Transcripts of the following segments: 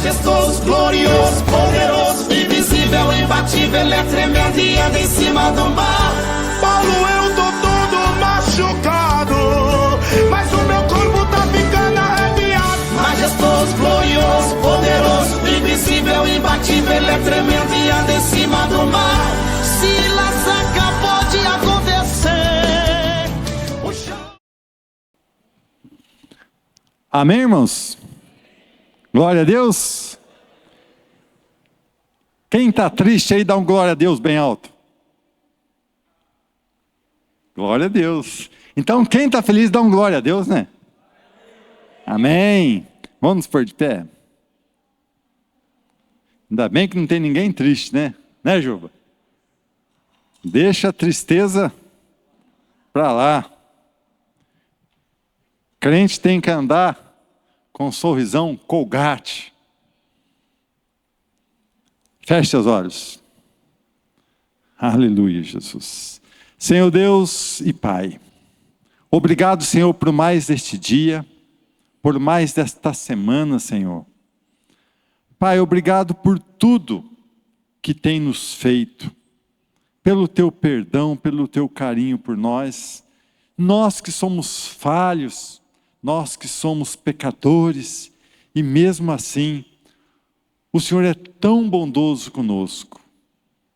majestoso, glorioso, poderoso, invisível, imbatível, ele é tremendo e anda em cima do mar. Paulo, eu tô todo machucado, mas o meu corpo tá ficando arrepiado. Majestoso, glorioso, poderoso, invisível, imbatível, ele é tremendo e anda em cima do mar. Silas acabou de acontecer. O chão... Amém, irmãos? Glória a Deus. Quem está triste aí, dá um glória a Deus bem alto. Glória a Deus. Então, quem está feliz, dá um glória a Deus, né? Amém. Vamos nos pôr de pé. Ainda bem que não tem ninguém triste, né? Né, Juba? Deixa a tristeza para lá. Crente tem que andar com um sorrisão Colgate. Feche seus olhos. Aleluia, Jesus. Senhor Deus e Pai, obrigado, Senhor, por mais deste dia, por mais desta semana, Senhor. Pai, obrigado por tudo que tem nos feito, pelo Teu perdão, pelo Teu carinho por nós. Nós que somos falhos, nós que somos pecadores, e mesmo assim, o Senhor é tão bondoso conosco.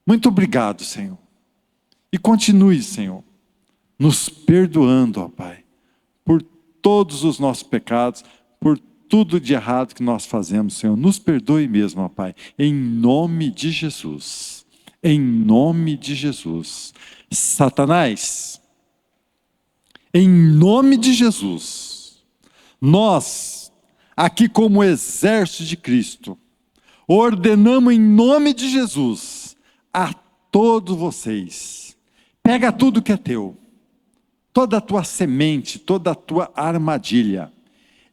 Muito obrigado, Senhor. E continue, Senhor, nos perdoando, ó Pai, por todos os nossos pecados, por tudo de errado que nós fazemos, Senhor. Nos perdoe mesmo, ó Pai, em nome de Jesus. Em nome de Jesus. Satanás, em nome de Jesus, nós, aqui como exército de Cristo, ordenamos em nome de Jesus a todos vocês, pega tudo que é teu, toda a tua semente, toda a tua armadilha,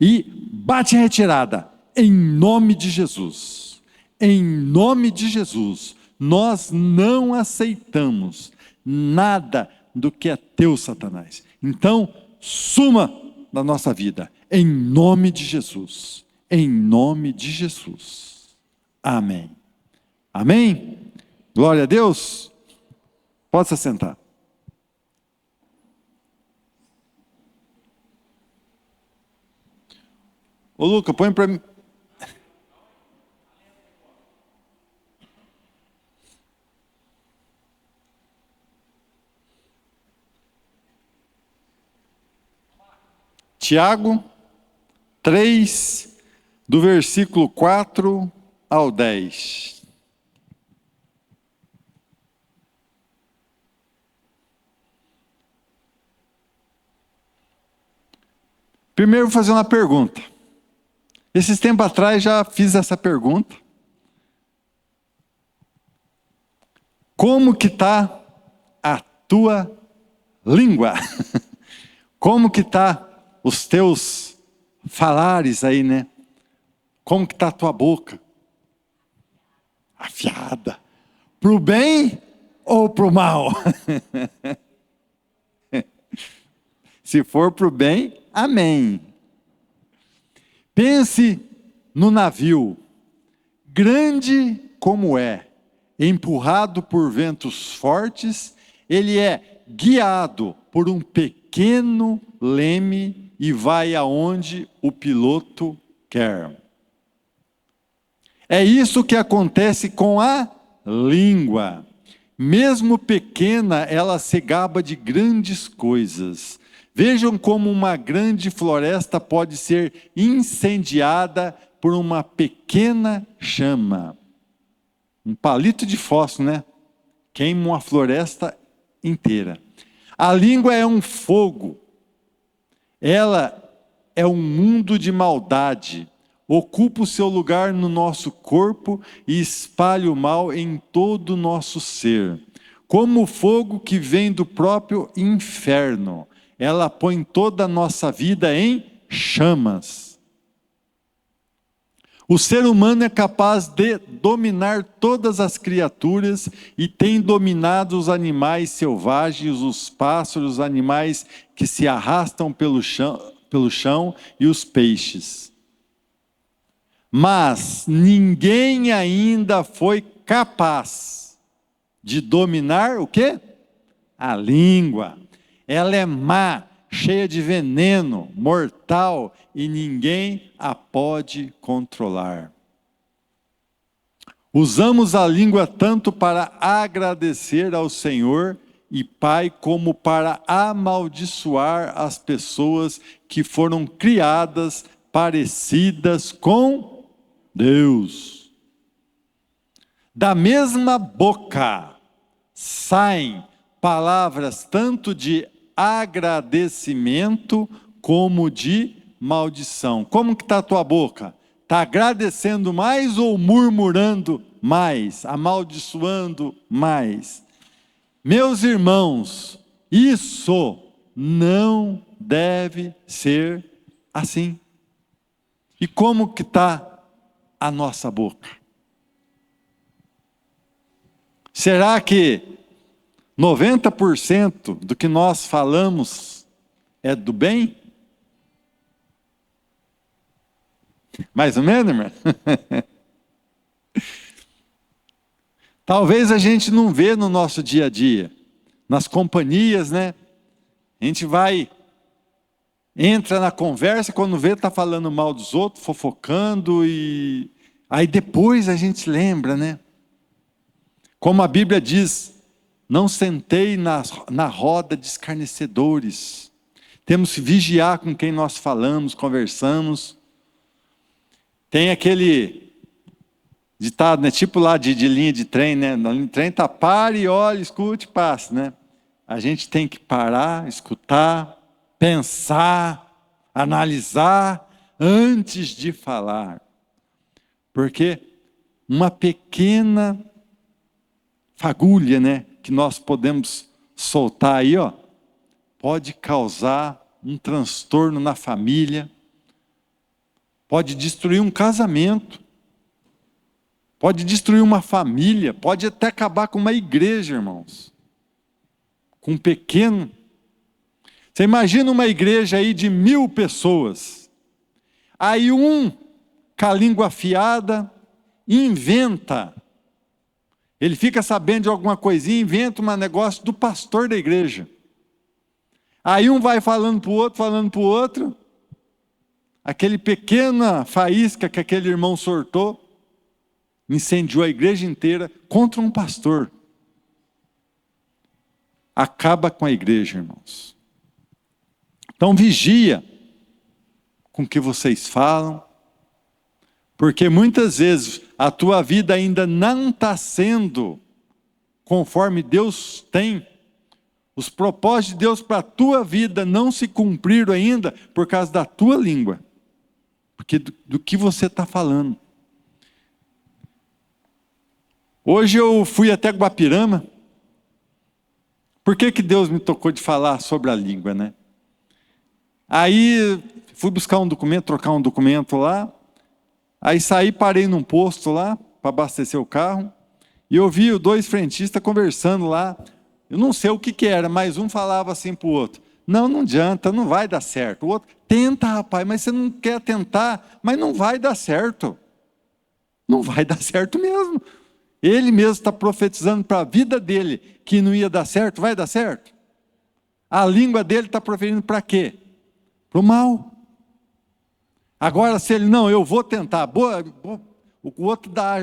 e bate em retirada, em nome de Jesus. Em nome de Jesus, nós não aceitamos nada do que é teu, Satanás. Então, suma da nossa vida, em nome de Jesus. Em nome de Jesus. Amém. Amém? Glória a Deus. Pode se sentar. Ô Luca, põe para mim. Tiago 3, do versículo 4 ao 10. Primeiro vou fazer uma pergunta. Esses tempos atrás já fiz essa pergunta. Como que está a tua língua? Como que está os teus falares aí, né? Como que está a tua boca? Afiada. Para o bem ou para o mal? Se for para o bem, amém. Pense no navio, grande como é, empurrado por ventos fortes, ele é guiado por um pequeno leme e vai aonde o piloto quer. É isso que acontece com a língua. Mesmo pequena, ela se gaba de grandes coisas. Vejam como uma grande floresta pode ser incendiada por uma pequena chama. Um palito de fósforo, né? Queima uma floresta inteira. A língua é um fogo. Ela é um mundo de maldade. Ocupa o seu lugar no nosso corpo e espalha o mal em todo o nosso ser. Como o fogo que vem do próprio inferno. Ela põe toda a nossa vida em chamas. O ser humano é capaz de dominar todas as criaturas e tem dominado os animais selvagens, os pássaros, os animais que se arrastam pelo chão e os peixes. mas ninguém ainda foi capaz de dominar o quê? A língua. Ela é má, cheia de veneno, mortal, e ninguém a pode controlar. Usamos a língua tanto para agradecer ao Senhor e Pai, como para amaldiçoar as pessoas que foram criadas parecidas com Deus. Da mesma boca saem palavras tanto de agradecimento como de maldição. Como que está a tua boca? Está agradecendo mais ou murmurando mais, amaldiçoando mais? Meus irmãos, isso não deve ser assim. E como que está a nossa boca? Será que 90% do que nós falamos é do bem? Mais ou menos, irmã? Talvez a gente não vê no nosso dia a dia, nas companhias, né? A gente entra na conversa, quando vê, está falando mal dos outros, fofocando, e aí depois a gente lembra, né? Como a Bíblia diz, não sentei na roda de escarnecedores. Temos que vigiar com quem nós falamos, conversamos. Tem aquele ditado, né? Tipo lá de linha de trem, né? Na linha de trem está pare, olhe, escute, passe, né? A gente tem que parar, escutar, pensar, analisar antes de falar. Porque uma pequena fagulha, né, que nós podemos soltar aí, ó, pode causar um transtorno na família, pode destruir um casamento, pode destruir uma família, pode até acabar com uma igreja, irmãos. Com um pequeno. Você imagina uma igreja aí de 1000 pessoas. Aí com a língua afiada, inventa. Ele fica sabendo de alguma coisinha, inventa um negócio do pastor da igreja. Aí vai falando para o outro, aquele pequena faísca que aquele irmão sortou, incendiou a igreja inteira contra um pastor. Acaba com a igreja, irmãos. Então vigia com o que vocês falam, porque muitas vezes a tua vida ainda não está sendo conforme Deus tem. Os propósitos de Deus para a tua vida não se cumpriram ainda por causa da tua língua. Porque do que você está falando. Hoje eu fui até Guapirama. Por que Deus me tocou de falar sobre a língua, né? Aí fui buscar um documento, trocar um documento lá. Aí saí, parei num posto lá, para abastecer o carro. E eu vi 2 frentistas conversando lá. Eu não sei o que era, mas um falava assim para o outro. Não adianta, não vai dar certo. O outro, tenta, rapaz, mas você não quer tentar, mas não vai dar certo. Não vai dar certo mesmo. Ele mesmo está profetizando para a vida dele que não ia dar certo, vai dar certo? A língua dele está proferindo para quê? Para o mal. Agora, se ele, não, eu vou tentar, o outro dá,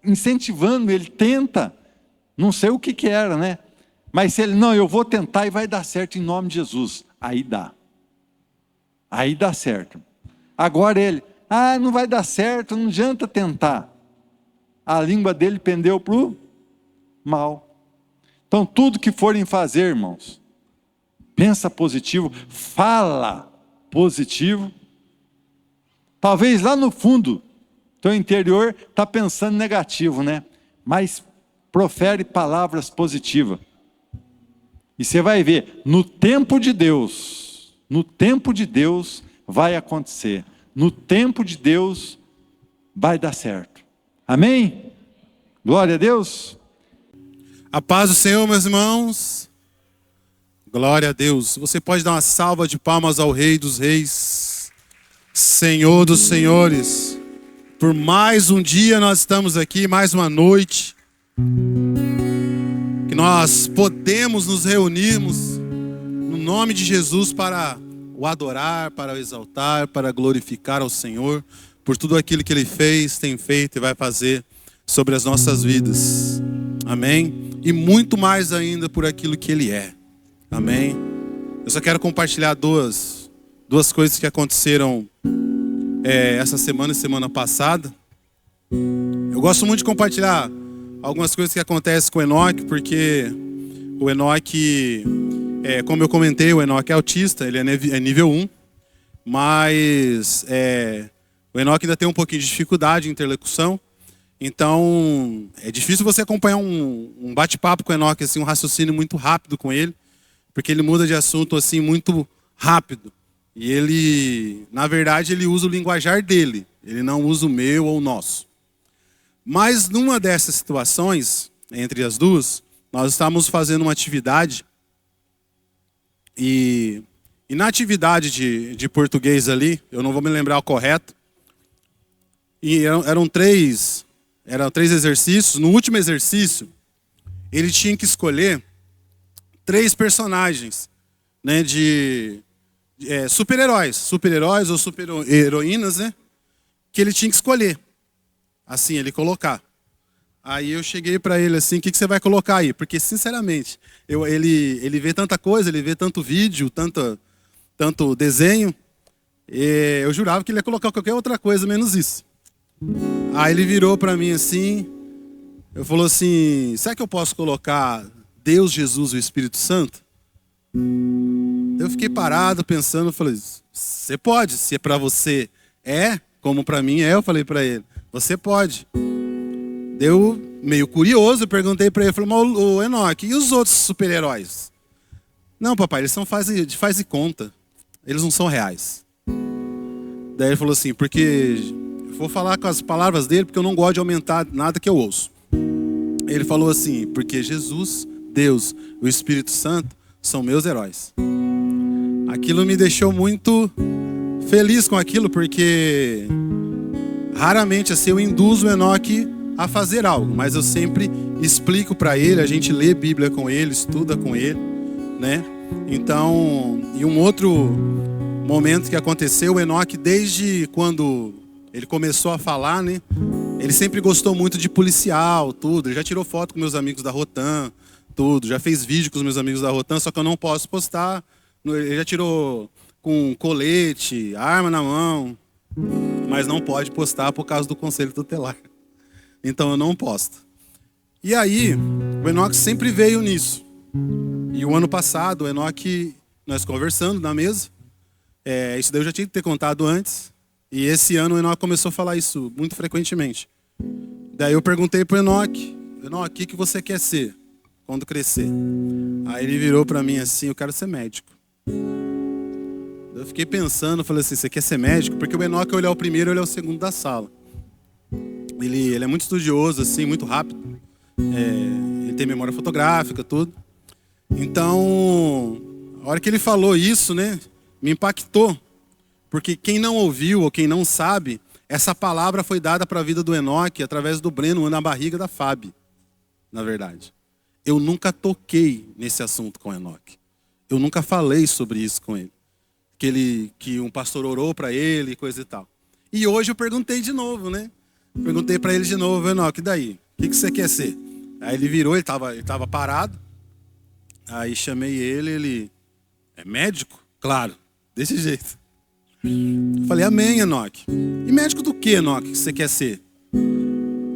incentivando, ele tenta, não sei o que era, né? Mas se ele, não, eu vou tentar e vai dar certo em nome de Jesus, aí dá certo. Agora ele, não vai dar certo, não adianta tentar. A língua dele pendeu para o mal. Então tudo que forem fazer, irmãos, pensa positivo, fala positivo. Talvez lá no fundo, teu interior está pensando negativo, né? Mas profere palavras positivas. E você vai ver, no tempo de Deus vai acontecer. No tempo de Deus vai dar certo. Amém? Glória a Deus. A paz do Senhor, meus irmãos. Glória a Deus. Você pode dar uma salva de palmas ao Rei dos Reis, Senhor dos Senhores. por mais um dia nós estamos aqui, mais uma noite, que nós podemos nos reunirmos no nome de Jesus para o adorar, para o exaltar, para glorificar ao Senhor por tudo aquilo que Ele fez, tem feito e vai fazer sobre as nossas vidas. Amém? E muito mais ainda por aquilo que Ele é. Amém? Eu só quero compartilhar duas coisas que aconteceram essa semana e semana passada. Eu gosto muito de compartilhar algumas coisas que acontecem com o Enoque, porque o Enoque, como eu comentei, o Enoque é autista, ele é nível 1, mas o Enoque ainda tem um pouquinho de dificuldade em interlocução. Então, é difícil você acompanhar um bate-papo com o Enoque, assim, um raciocínio muito rápido com ele, porque ele muda de assunto assim muito rápido. E ele, na verdade, ele usa o linguajar dele, ele não usa o meu ou o nosso. Mas numa dessas situações, entre as duas, nós estávamos fazendo uma atividade e na atividade de português ali, eu não vou me lembrar o correto, e eram três exercícios. No último exercício, ele tinha que escolher 3 personagens, né, de super-heróis ou super-heroínas, né, que ele tinha que escolher. Assim, ele colocar. Aí eu cheguei para ele assim, o que você vai colocar aí? Porque, sinceramente, ele vê tanta coisa, ele vê tanto vídeo, tanto desenho, eu jurava que ele ia colocar qualquer outra coisa, menos isso. Aí ele virou para mim assim, eu falou assim, será que eu posso colocar Deus, Jesus e o Espírito Santo? Eu fiquei parado pensando, falei, você pode, se é para você como para mim eu falei para ele, você pode. Deu meio curioso, eu perguntei para ele, falei, mas o Enoque, e os outros super-heróis? Não, papai, eles são faz e conta, eles não são reais. Daí ele falou assim, porque eu vou falar com as palavras dele, porque eu não gosto de aumentar nada que eu ouço. Ele falou assim, porque Jesus, Deus, o Espírito Santo são meus heróis. Aquilo me deixou muito feliz com aquilo, porque raramente assim eu induzo o Enoque a fazer algo, mas eu sempre explico para ele, a gente lê Bíblia com ele, estuda com ele, né? Então, e um outro momento que aconteceu, o Enoque, desde quando ele começou a falar, né? Ele sempre gostou muito de policial, tudo. Ele já tirou foto com meus amigos da Rotan, tudo. Já fez vídeo com os meus amigos da Rotan, só que eu não posso postar. Ele já tirou com colete, arma na mão, mas não pode postar por causa do conselho tutelar. Então eu não posto. E aí, o Enoque sempre veio nisso. E o ano passado, o Enoque, nós conversando na mesa, isso daí eu já tinha que ter contado antes. E esse ano o Enoque começou a falar isso muito frequentemente. Daí eu perguntei pro Enoque, o que você quer ser quando crescer? Aí ele virou para mim assim, eu quero ser médico. Eu fiquei pensando, falei assim, você quer ser médico? Porque o Enoque, ele é o primeiro, ele é o segundo da sala. Ele é muito estudioso, assim, muito rápido. Ele tem memória fotográfica, tudo. Então, a hora que ele falou isso, né, me impactou. Porque quem não ouviu ou quem não sabe, essa palavra foi dada para a vida do Enoque através do Breno na barriga da Fábio, na verdade. Eu nunca toquei nesse assunto com o Enoque. Eu nunca falei sobre isso com ele. Que um pastor orou para ele, coisa e tal. E hoje eu perguntei de novo, né? Perguntei para ele de novo, Enoque, e daí? O que você quer ser? Aí ele virou, ele tava parado. Aí chamei ele é médico? Claro, desse jeito. Eu falei, amém, Enoque. E médico do que, Enoque, que você quer ser?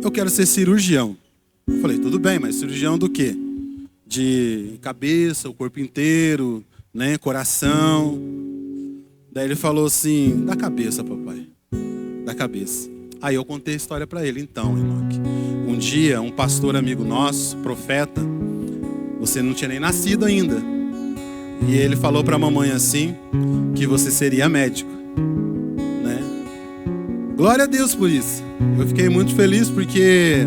Eu quero ser cirurgião. Eu falei, tudo bem, mas cirurgião do quê? De cabeça, o corpo inteiro, né, coração. Daí ele falou assim, da cabeça, papai. Da cabeça. Aí eu contei a história para ele. Então, Enoque, um dia um pastor amigo nosso, profeta, você não tinha nem nascido ainda. E ele falou para a mamãe assim, que você seria médico, né? Glória a Deus por isso. Eu fiquei muito feliz porque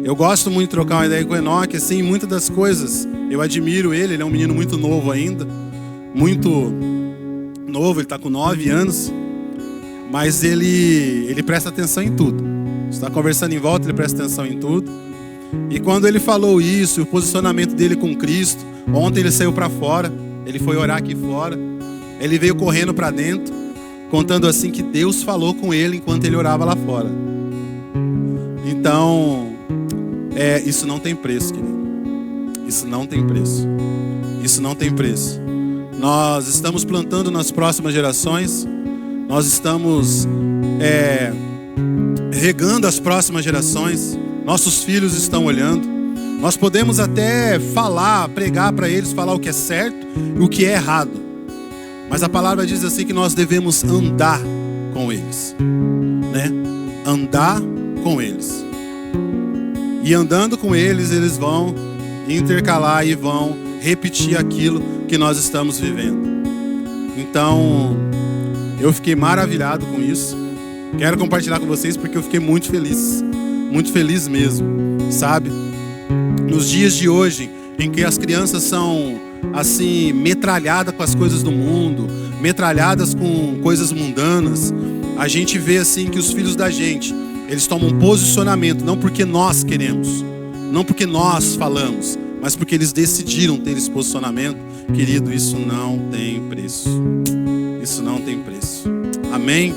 eu gosto muito de trocar uma ideia com o Enoque, assim, muitas das coisas, eu admiro ele é um menino muito novo ainda, muito novo, ele está com 9 anos. mas ele presta atenção em tudo. Você está conversando em volta, ele presta atenção em tudo. E quando ele falou isso, o posicionamento dele com Cristo, ontem ele saiu para fora, ele foi orar aqui fora, ele veio correndo para dentro, contando assim que Deus falou com ele enquanto ele orava lá fora. Então, isso não tem preço, querido. Isso não tem preço. Isso não tem preço. Nós estamos plantando nas próximas gerações. Nós estamos regando as próximas gerações. Nossos filhos estão olhando. Nós podemos até falar, pregar para eles, falar o que é certo e o que é errado. Mas a palavra diz assim que nós devemos andar com eles, né? Andar com eles. E andando com eles, eles vão intercalar e vão repetir aquilo que nós estamos vivendo. Então, eu fiquei maravilhado com isso. Quero compartilhar com vocês porque eu fiquei muito feliz mesmo, sabe? Nos dias de hoje, em que as crianças são assim metralhadas com as coisas do mundo, metralhadas com coisas mundanas, a gente vê assim que os filhos da gente, eles tomam um posicionamento, não porque nós queremos, não porque nós falamos, mas porque eles decidiram ter esse posicionamento. Querido, isso não tem preço. Isso não tem preço. Amém?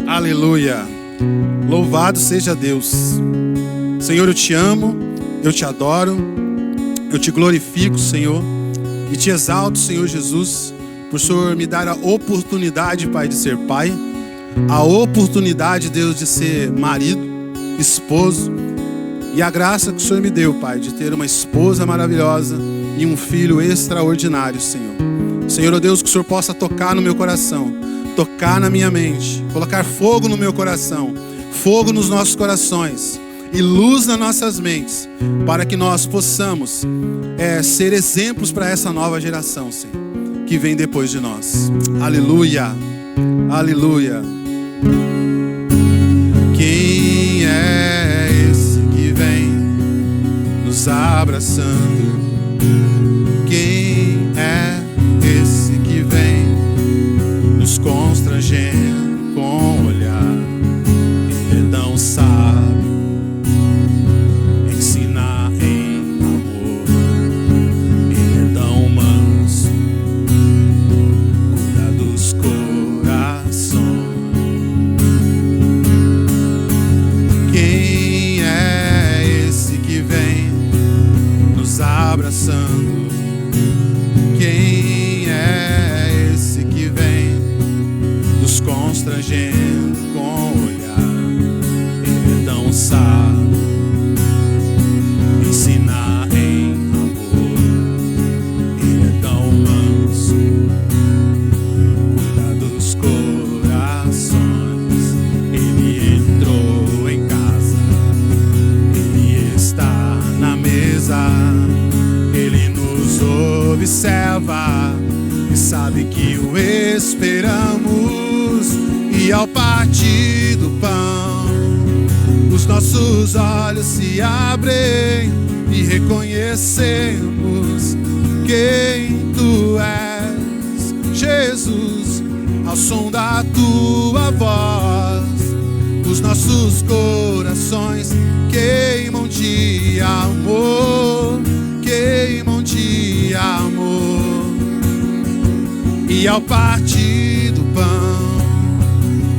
Aleluia. Louvado seja Deus. Senhor, eu te amo, eu te adoro, eu te glorifico, Senhor, e te exalto, Senhor Jesus, por o Senhor me dar a oportunidade, Pai, de ser pai, a oportunidade, Deus, de ser marido, esposo, e a graça que o Senhor me deu, Pai, de ter uma esposa maravilhosa e um filho extraordinário, Senhor. Senhor, ó Deus, que o Senhor possa tocar no meu coração, tocar na minha mente, colocar fogo no meu coração, fogo nos nossos corações e luz nas nossas mentes, para que nós possamos ser exemplos para essa nova geração, Senhor, que vem depois de nós. Aleluia, aleluia. Quem é esse que vem nos abraçando? Quem é esse que vem nos constrangendo com o olhar? Ele é tão sábio, ensina em amor. Ele é tão manso, cuida dos corações. Quem é esse que vem nos abraçando? Quem é esse que vem nos constrangendo com o olhar? Ele é tão sábio, ensina em amor. Ele é tão manso, cuida dos corações. Ele entrou em casa, ele está na mesa, ele nos observa e sabe que o esperamos. E ao partir do pão, os nossos olhos se abrem e reconhecemos quem tu és, Jesus. Ao som da tua voz, os nossos corações queimam de amor, queimam de amor. E ao partir do pão,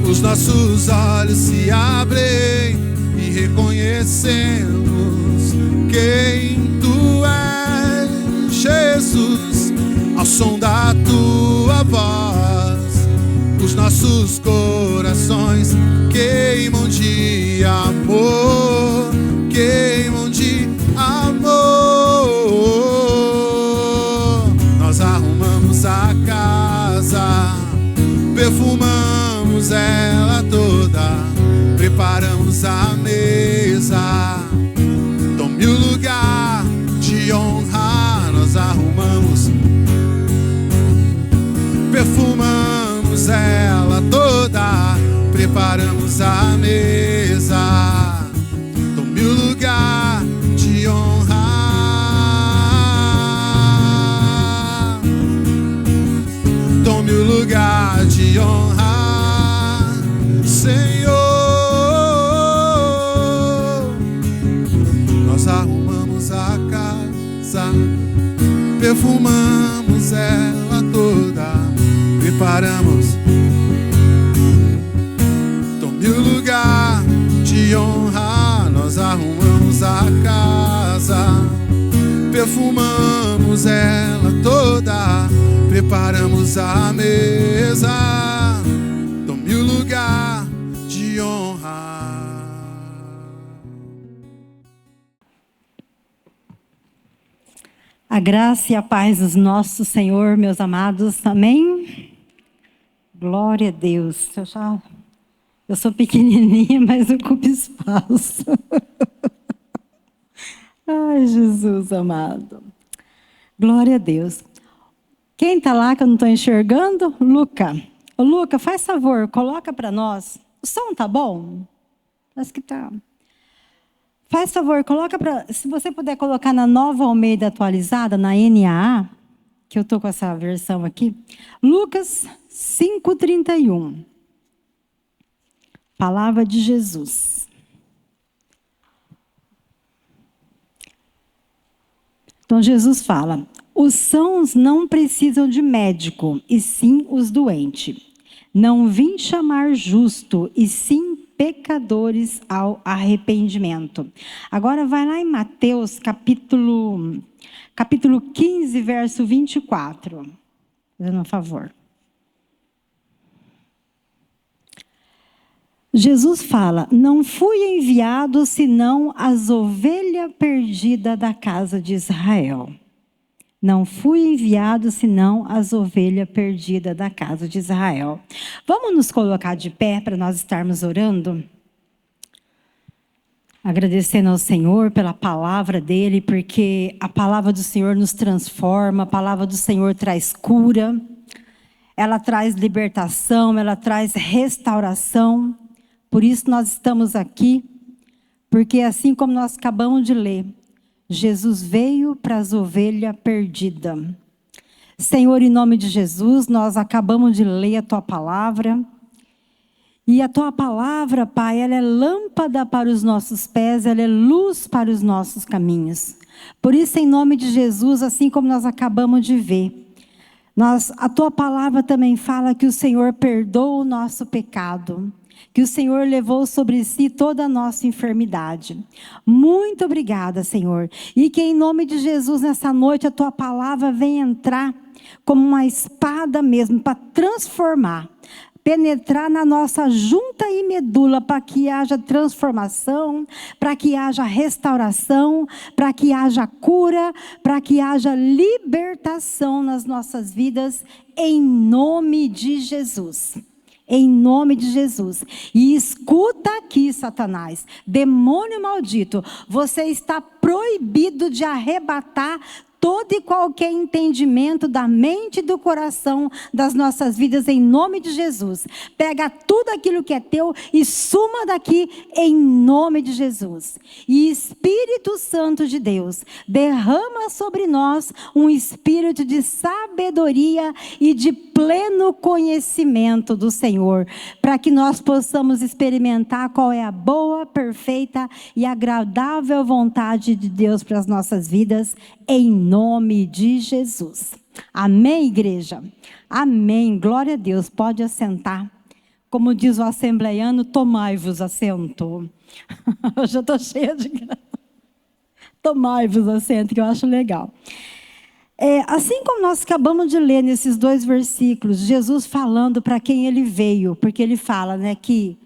os nossos olhos se abrem e reconhecemos quem tu és, Jesus. Ao som da tua voz, os nossos corações queimam de amor, queimam de amor. Nós arrumamos a casa, perfumamos ela toda, preparamos a mesa. Tome o lugar de honra. Nós arrumamos, perfumamos ela toda, preparamos a mesa. Tome o lugar de honra. Tome o lugar de honra. perfumamos ela toda, preparamos. Tome o lugar de honra, nós arrumamos a casa, perfumamos ela toda, preparamos a mesa. Tome o lugar de honra. A graça e a paz do nosso Senhor, meus amados, amém? Glória a Deus. Eu sou pequenininha, mas ocupo espaço. Ai, Jesus amado. Glória a Deus. Quem está lá que eu não estou enxergando? Luca. Ô, Luca, faz favor, coloca para nós. O som tá bom? Acho que tá. Faz favor, coloca para. Se você puder colocar na Nova Almeida atualizada, na NAA, que eu estou com essa versão aqui. Lucas 5:31. Palavra de Jesus. Então Jesus fala: os sãos não precisam de médico, e sim os doentes. Não vim chamar justo, e sim pecadores ao arrependimento. Agora vai lá em Mateus, capítulo 15, verso 24. Fazendo um favor. Jesus fala: não fui enviado senão as ovelhas perdidas da casa de Israel. Não fui enviado senão as ovelhas perdidas da casa de Israel. Vamos nos colocar de pé para nós estarmos orando? Agradecendo ao Senhor pela palavra dele, porque a palavra do Senhor nos transforma, a palavra do Senhor traz cura, ela traz libertação, ela traz restauração. Por isso nós estamos aqui, porque assim como nós acabamos de ler, Jesus veio para as ovelhas perdidas. Senhor, em nome de Jesus, nós acabamos de ler a Tua palavra. E a Tua palavra, Pai, ela é lâmpada para os nossos pés, ela é luz para os nossos caminhos. Por isso, em nome de Jesus, assim como nós acabamos de ver, a Tua palavra também fala que o Senhor perdoa o nosso pecado, que o Senhor levou sobre si toda a nossa enfermidade. Muito obrigada, Senhor. E que em nome de Jesus, nessa noite, a Tua palavra venha entrar como uma espada mesmo, para transformar, penetrar na nossa junta e medula, para que haja transformação, para que haja restauração, para que haja cura, para que haja libertação nas nossas vidas, em nome de Jesus. Em nome de Jesus. E escuta aqui, Satanás, demônio maldito, você está proibido de arrebatar todo e qualquer entendimento da mente e do coração das nossas vidas, em nome de Jesus. Pega tudo aquilo que é teu e suma daqui, em nome de Jesus. E Espírito Santo de Deus, derrama sobre nós um espírito de sabedoria e de pleno conhecimento do Senhor, para que nós possamos experimentar qual é a boa, perfeita e agradável vontade de Deus para as nossas vidas, em nome de Jesus. Amém, igreja? Amém. Glória a Deus. Pode assentar. Como diz o assembleiano, tomai-vos assento. Hoje eu estou cheia de graça. Tomai-vos assento, que eu acho legal. Assim como nós acabamos de ler nesses 2 versículos, Jesus falando para quem ele veio, porque ele fala, né, que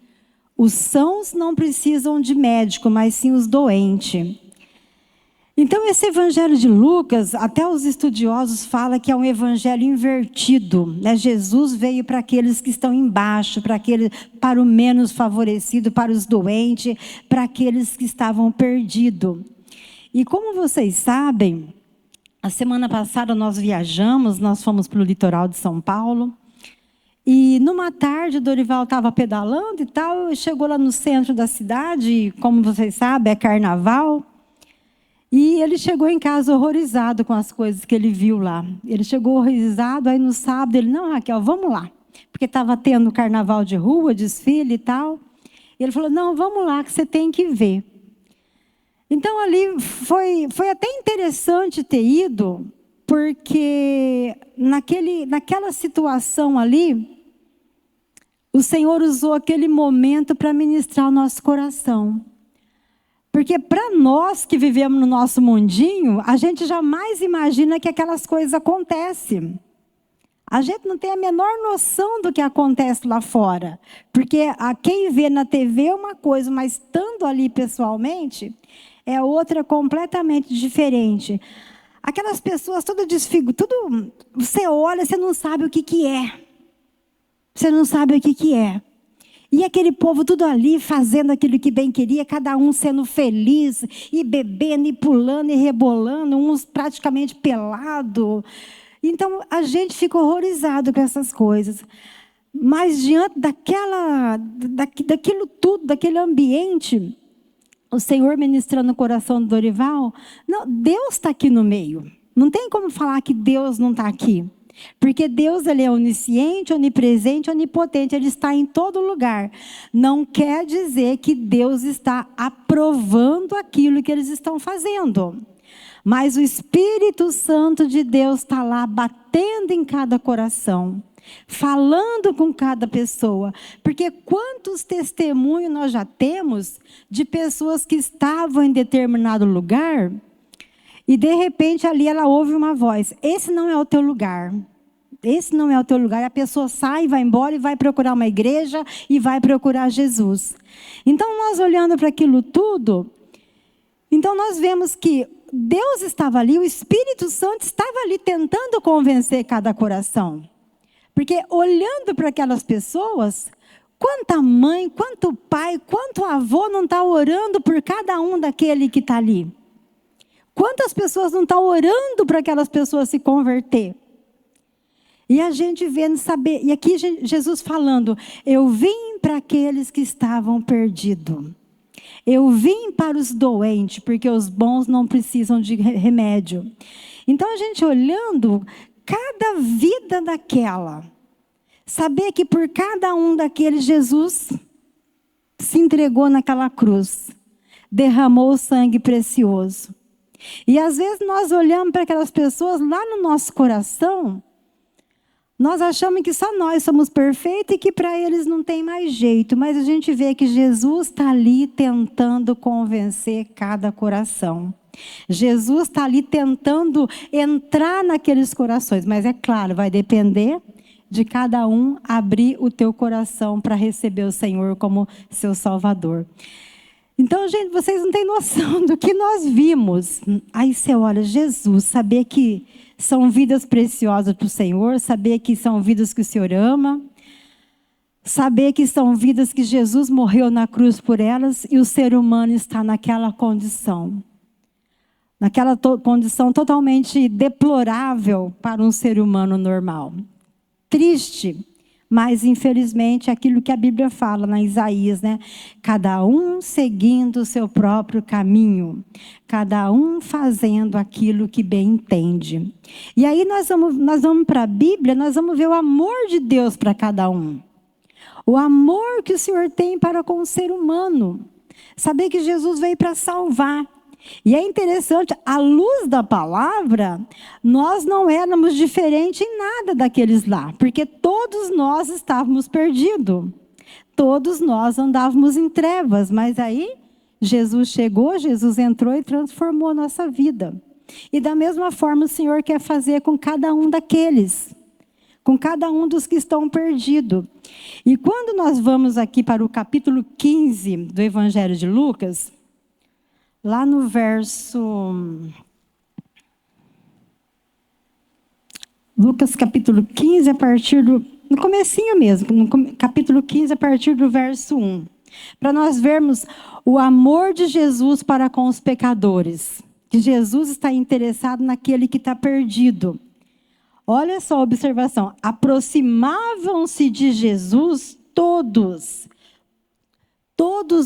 os sãos não precisam de médico, mas sim os doentes. Então esse evangelho de Lucas, até os estudiosos falam que é um evangelho invertido, né? Jesus veio para aqueles que estão embaixo, para o menos favorecido, para os doentes, para aqueles que estavam perdidos. E como vocês sabem, a semana passada nós viajamos, nós fomos para o litoral de São Paulo. E numa tarde, o Dorival estava pedalando e tal, chegou lá no centro da cidade, como vocês sabem, é carnaval. E ele chegou em casa horrorizado com as coisas que ele viu lá. Ele chegou horrorizado, aí no sábado ele, não, Raquel, vamos lá. Porque estava tendo carnaval de rua, desfile e tal. E ele falou, não, vamos lá, que você tem que ver. Então ali foi até interessante ter ido, porque naquela situação ali, o Senhor usou aquele momento para ministrar o nosso coração. Porque para nós que vivemos no nosso mundinho, a gente jamais imagina que aquelas coisas acontecem. A gente não tem a menor noção do que acontece lá fora. Porque quem vê na TV é uma coisa, mas estando ali pessoalmente, é outra completamente diferente. Aquelas pessoas todas desfiguradas, tudo, você olha, você não sabe o que é. Você não sabe o que é. E aquele povo tudo ali fazendo aquilo que bem queria, cada um sendo feliz, e bebendo, e pulando, e rebolando, uns praticamente pelados. Então, a gente fica horrorizado com essas coisas. Mas diante daquilo tudo, daquele ambiente, o Senhor ministrando no coração do Dorival, não, Deus está aqui no meio. Não tem como falar que Deus não está aqui. Porque Deus, ele é onisciente, onipresente, onipotente, ele está em todo lugar. Não quer dizer que Deus está aprovando aquilo que eles estão fazendo. Mas o Espírito Santo de Deus está lá batendo em cada coração, falando com cada pessoa. Porque quantos testemunhos nós já temos de pessoas que estavam em determinado lugar e de repente ali ela ouve uma voz: esse não é o teu lugar. Esse não é o teu lugar. A pessoa sai, vai embora e vai procurar uma igreja e vai procurar Jesus. Então, nós olhando para aquilo tudo, então nós vemos que Deus estava ali, o Espírito Santo estava ali tentando convencer cada coração. Porque olhando para aquelas pessoas, quanta mãe, quanto pai, quanto avô não está orando por cada um daquele que está ali? Quantas pessoas não estão orando para aquelas pessoas se converter? E a gente vendo saber, e aqui Jesus falando: eu vim para aqueles que estavam perdidos. Eu vim para os doentes, porque os bons não precisam de remédio. Então a gente olhando cada vida daquela, saber que por cada um daqueles Jesus se entregou naquela cruz, derramou o sangue precioso. E às vezes nós olhamos para aquelas pessoas lá no nosso coração, nós achamos que só nós somos perfeitos e que para eles não tem mais jeito. Mas a gente vê que Jesus está ali tentando convencer cada coração. Jesus está ali tentando entrar naqueles corações. Mas é claro, vai depender de cada um abrir o teu coração para receber o Senhor como seu Salvador. Então, gente, vocês não têm noção do que nós vimos. Aí você olha, Jesus, saber que são vidas preciosas para o Senhor, saber que são vidas que o Senhor ama, saber que são vidas que Jesus morreu na cruz por elas e o ser humano está naquela condição totalmente deplorável para um ser humano normal. Triste, mas infelizmente aquilo que a Bíblia fala na Isaías, né? Cada um seguindo o seu próprio caminho, cada um fazendo aquilo que bem entende. E aí nós vamos para a Bíblia, nós vamos ver o amor de Deus para cada um. O amor que o Senhor tem para com o ser humano. Saber que Jesus veio para salvar. E é interessante, à luz da palavra, nós não éramos diferentes em nada daqueles lá, porque todos nós estávamos perdidos, todos nós andávamos em trevas, mas aí Jesus chegou, Jesus entrou e transformou a nossa vida. E da mesma forma o Senhor quer fazer com cada um daqueles, com cada um dos que estão perdidos. E quando nós vamos aqui para o capítulo 15 do Evangelho de Lucas, lá no verso... Lucas capítulo 15, a partir do... No comecinho mesmo, no capítulo 15, a partir do verso 1. Para nós vermos o amor de Jesus para com os pecadores. Que Jesus está interessado naquele que está perdido. Olha só a observação. Aproximavam-se de Jesus todos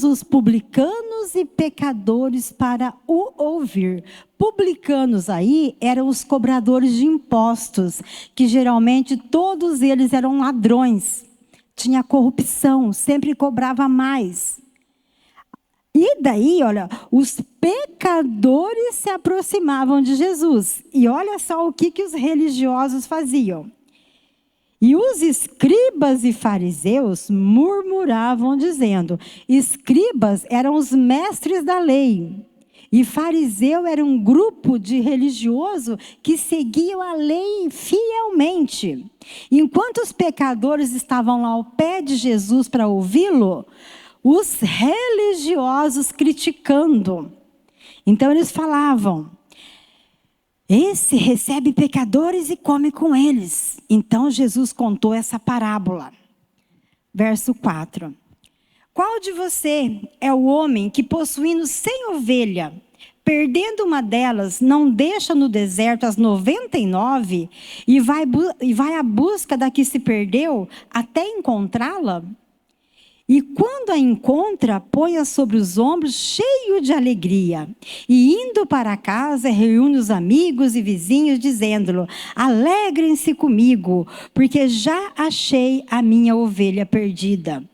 os publicanos e pecadores para o ouvir. Publicanos aí eram os cobradores de impostos, que geralmente todos eles eram ladrões. Tinha corrupção, sempre cobrava mais. E daí, olha, os pecadores se aproximavam de Jesus. E olha só o que os religiosos faziam. E os escribas e fariseus murmuravam, dizendo: escribas eram os mestres da lei, e fariseu era um grupo de religioso que seguiam a lei fielmente. Enquanto os pecadores estavam lá ao pé de Jesus para ouvi-lo, os religiosos criticando. Então eles falavam: esse recebe pecadores e come com eles. Então Jesus contou essa parábola. Verso 4. Qual de você é o homem que, possuindo 100 ovelhas, perdendo uma delas, não deixa no deserto as 99 e vai à busca da que se perdeu até encontrá-la? E quando a encontra, põe-a sobre os ombros, cheio de alegria. E indo para casa, reúne os amigos e vizinhos, dizendo-lhe: alegrem-se comigo, porque já achei a minha ovelha perdida.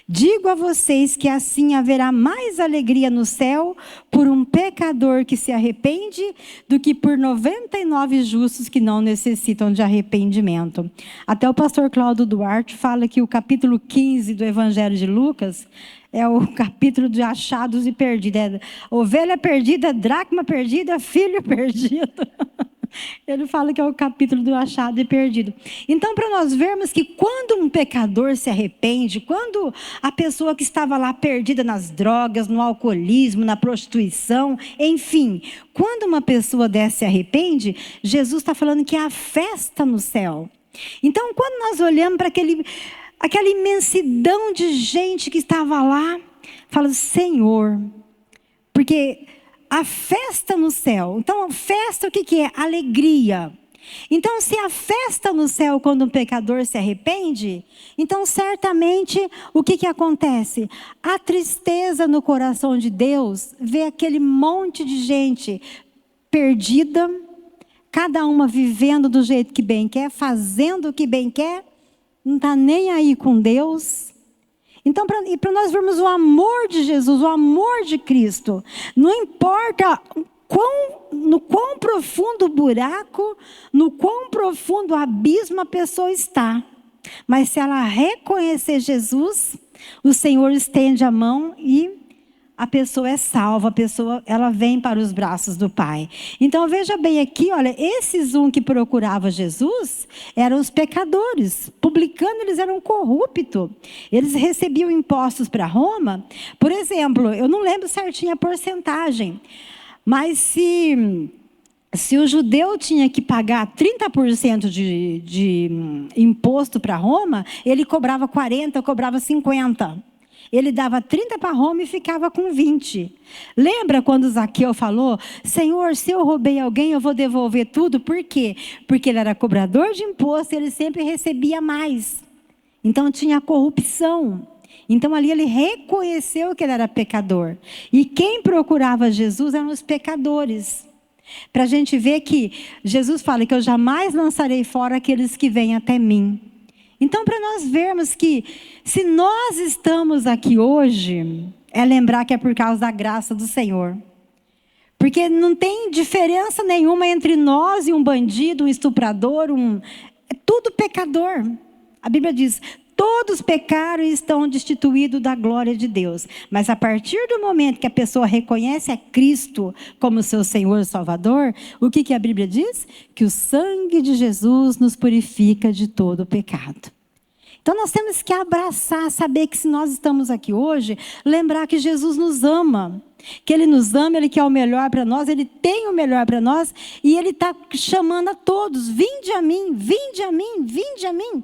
Digo a vocês que assim haverá mais alegria no céu por um pecador que se arrepende do que por 99 justos que não necessitam de arrependimento. Até o pastor Cláudio Duarte fala que o capítulo 15 do Evangelho de Lucas é o capítulo de achados e perdidos. É ovelha perdida, dracma perdida, filho perdido. Ele fala que é o capítulo do achado e perdido. Então, para nós vermos que quando um pecador se arrepende, quando a pessoa que estava lá perdida nas drogas, no alcoolismo, na prostituição, enfim, quando uma pessoa dessa se arrepende, Jesus está falando que há festa no céu. Então, quando nós olhamos para aquela imensidão de gente que estava lá, fala: Senhor, porque a festa no céu. Então, a festa, o que é? Alegria. Então, se a festa no céu quando um pecador se arrepende, então certamente o que acontece? A tristeza no coração de Deus, vê aquele monte de gente perdida, cada uma vivendo do jeito que bem quer, fazendo o que bem quer, não está nem aí com Deus. Então, para nós vermos o amor de Jesus, o amor de Cristo, não importa no quão profundo o buraco, no quão profundo o abismo a pessoa está, mas se ela reconhecer Jesus, o Senhor estende a mão e a pessoa é salva, ela vem para os braços do Pai. Então veja bem aqui, olha, esses que procurava Jesus eram os pecadores. Publicanos, eles eram corruptos. Eles recebiam impostos para Roma. Por exemplo, eu não lembro certinho a porcentagem, mas se o judeu tinha que pagar 30% de imposto para Roma, ele cobrava 40%, cobrava 50%. Ele dava 30 para Roma e ficava com 20. Lembra quando Zaqueu falou: Senhor, se eu roubei alguém, eu vou devolver tudo? Por quê? Porque ele era cobrador de imposto e ele sempre recebia mais. Então tinha corrupção. Então ali ele reconheceu que ele era pecador. E quem procurava Jesus eram os pecadores. Para a gente ver que Jesus fala que eu jamais lançarei fora aqueles que vêm até mim. Então, para nós vermos que se nós estamos aqui hoje, é lembrar que é por causa da graça do Senhor. Porque não tem diferença nenhuma entre nós e um bandido, um estuprador, é tudo pecador. A Bíblia diz: todos pecaram e estão destituídos da glória de Deus. Mas a partir do momento que a pessoa reconhece a Cristo como seu Senhor e Salvador, o que a Bíblia diz? Que o sangue de Jesus nos purifica de todo pecado. Então nós temos que abraçar, saber que se nós estamos aqui hoje, lembrar que Jesus nos ama. Que Ele nos ama, Ele quer o melhor para nós, Ele tem o melhor para nós. E Ele está chamando a todos: vinde a mim, vinde a mim, vinde a mim.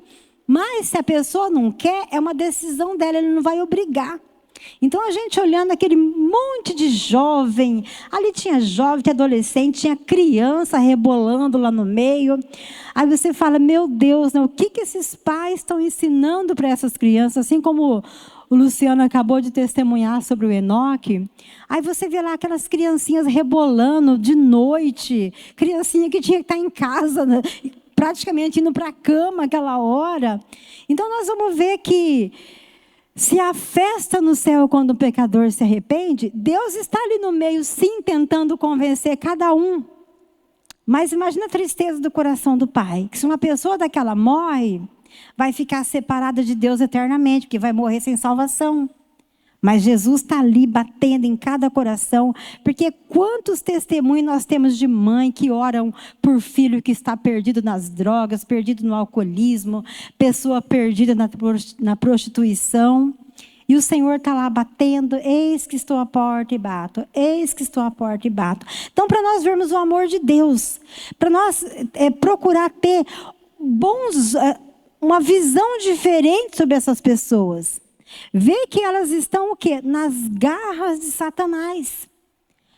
Mas se a pessoa não quer, é uma decisão dela, Ele não vai obrigar. Então a gente olhando aquele monte de jovem, ali tinha jovem, tinha adolescente, tinha criança rebolando lá no meio. Aí você fala: meu Deus, o que esses pais estão ensinando para essas crianças? Assim como o Luciano acabou de testemunhar sobre o Enoque. Aí você vê lá aquelas criancinhas rebolando de noite, criancinha que tinha que estar em casa, né? Praticamente indo para a cama aquela hora. Então nós vamos ver que Se há festa no céu quando o pecador se arrepende, Deus está ali no meio, sim, tentando convencer cada um. Mas imagina a tristeza do coração do pai, que se uma pessoa daquela morre, vai ficar separada de Deus eternamente, porque vai morrer sem salvação. Mas Jesus está ali batendo em cada coração, porque quantos testemunhos nós temos de mãe que oram por filho que está perdido nas drogas, perdido no alcoolismo, pessoa perdida na prostituição. E o Senhor está lá batendo, eis que estou à porta e bato, eis que estou à porta e bato. Então, para nós vermos o amor de Deus, para nós procurar ter uma visão diferente sobre essas pessoas. Ver que elas estão o quê? Nas garras de Satanás.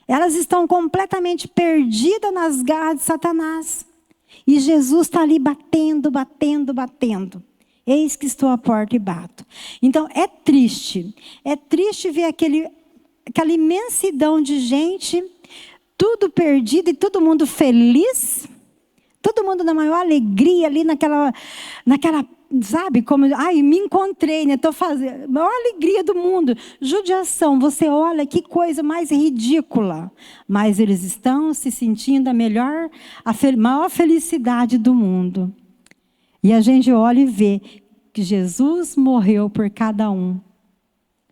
Elas estão completamente perdidas nas garras de Satanás. E Jesus está ali batendo, batendo, batendo. Eis que estou à porta e bato. Então é triste ver aquela imensidão de gente, tudo perdido e todo mundo feliz. Todo mundo na maior alegria ali naquela sabe, como, me encontrei, né? Estou fazendo, a maior alegria do mundo. Judiação, você olha que coisa mais ridícula. Mas eles estão se sentindo a maior felicidade do mundo. E a gente olha e vê que Jesus morreu por cada um.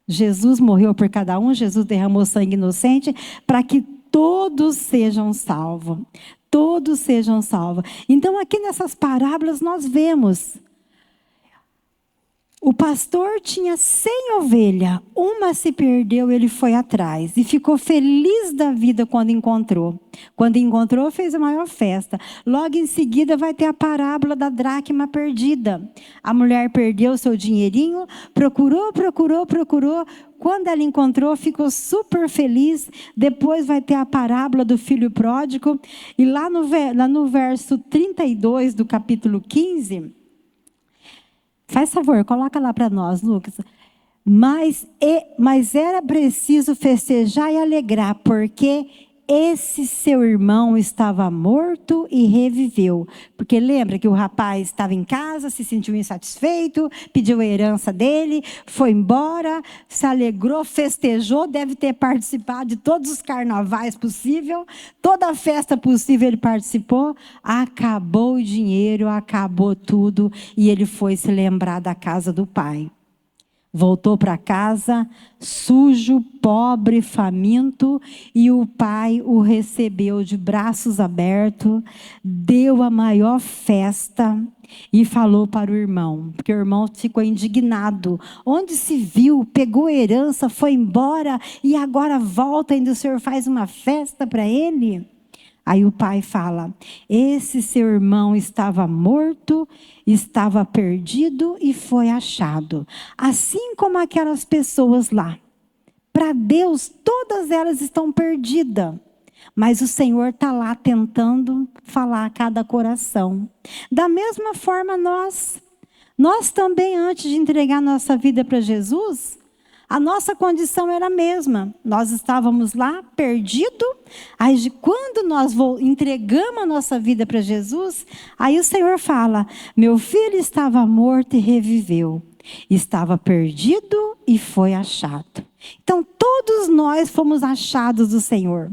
Jesus morreu por cada um, Jesus derramou sangue inocente para que todos sejam salvos. Todos sejam salvos. Então aqui nessas parábolas nós vemos, o pastor tinha 100 ovelhas, uma se perdeu, ele foi atrás e ficou feliz da vida quando encontrou. Quando encontrou, fez a maior festa. Logo em seguida vai ter a parábola da dracma perdida. A mulher perdeu seu dinheirinho, procurou. Quando ela encontrou, ficou super feliz. Depois vai ter a parábola do filho pródigo. E lá no verso 32 do capítulo 15... Faz favor, coloca lá para nós, Lucas. Mas era preciso festejar e alegrar, porque esse seu irmão estava morto e reviveu. Porque lembra que o rapaz estava em casa, se sentiu insatisfeito, pediu a herança dele, foi embora, se alegrou, festejou, deve ter participado de todos os carnavais possíveis, toda a festa possível ele participou, acabou o dinheiro, acabou tudo, e ele foi se lembrar da casa do pai. Voltou para casa, sujo, pobre, faminto, e o pai o recebeu de braços abertos, deu a maior festa e falou para o irmão, porque o irmão ficou indignado. Onde se viu, pegou a herança, foi embora e agora volta, ainda o senhor faz uma festa para ele? Aí o pai fala, esse seu irmão estava morto, estava perdido e foi achado. Assim como aquelas pessoas lá. Para Deus, todas elas estão perdidas. Mas o Senhor está lá tentando falar a cada coração. Da mesma forma nós também, antes de entregar nossa vida para Jesus, a nossa condição era a mesma. Nós estávamos lá, perdidos. Aí, quando nós entregamos a nossa vida para Jesus, aí o Senhor fala, meu filho estava morto e reviveu. Estava perdido e foi achado. Então, todos nós fomos achados do Senhor.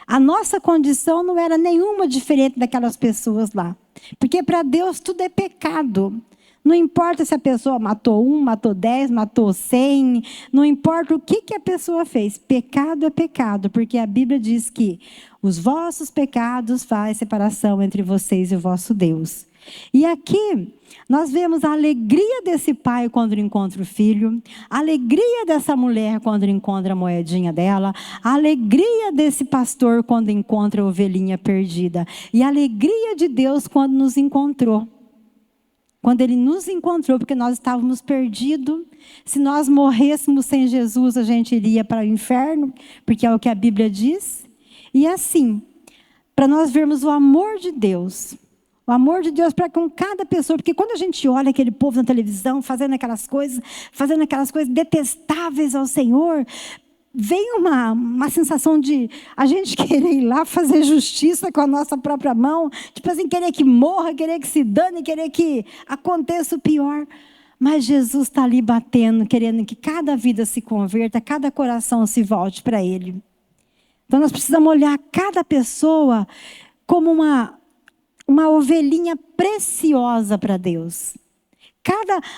A nossa condição não era nenhuma diferente daquelas pessoas lá. Porque para Deus tudo é pecado. Não importa se a pessoa matou 1, matou 10, matou 100. Não importa o que a pessoa fez. Pecado é pecado. Porque a Bíblia diz que os vossos pecados fazem separação entre vocês e o vosso Deus. E aqui nós vemos a alegria desse pai quando encontra o filho. A alegria dessa mulher quando encontra a moedinha dela. A alegria desse pastor quando encontra a ovelhinha perdida. E a alegria de Deus quando nos encontrou. Quando Ele nos encontrou, porque nós estávamos perdidos. Se nós morrêssemos sem Jesus, a gente iria para o inferno, porque é o que a Bíblia diz. E assim, para nós vermos o amor de Deus. O amor de Deus para com cada pessoa. Porque quando a gente olha aquele povo na televisão, fazendo aquelas coisas detestáveis ao Senhor, vem uma sensação de a gente querer ir lá fazer justiça com a nossa própria mão. Tipo assim, querer que morra, querer que se dane, querer que aconteça o pior. Mas Jesus está ali batendo, querendo que cada vida se converta, cada coração se volte para Ele. Então nós precisamos olhar cada pessoa como uma ovelhinha preciosa para Deus.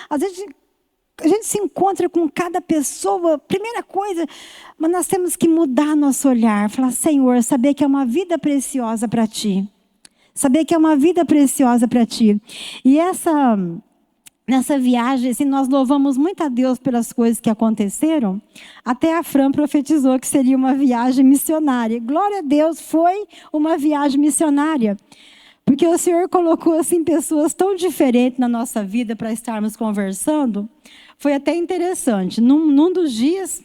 Às vezes a gente se encontra com cada pessoa, primeira coisa, mas nós temos que mudar nosso olhar, falar, Senhor, saber que é uma vida preciosa para Ti. Saber que é uma vida preciosa para Ti. E nessa viagem, assim, nós louvamos muito a Deus pelas coisas que aconteceram. Até a Fran profetizou que seria uma viagem missionária. Glória a Deus, foi uma viagem missionária. Porque o Senhor colocou assim, pessoas tão diferentes na nossa vida para estarmos conversando. Foi até interessante. Num dos dias,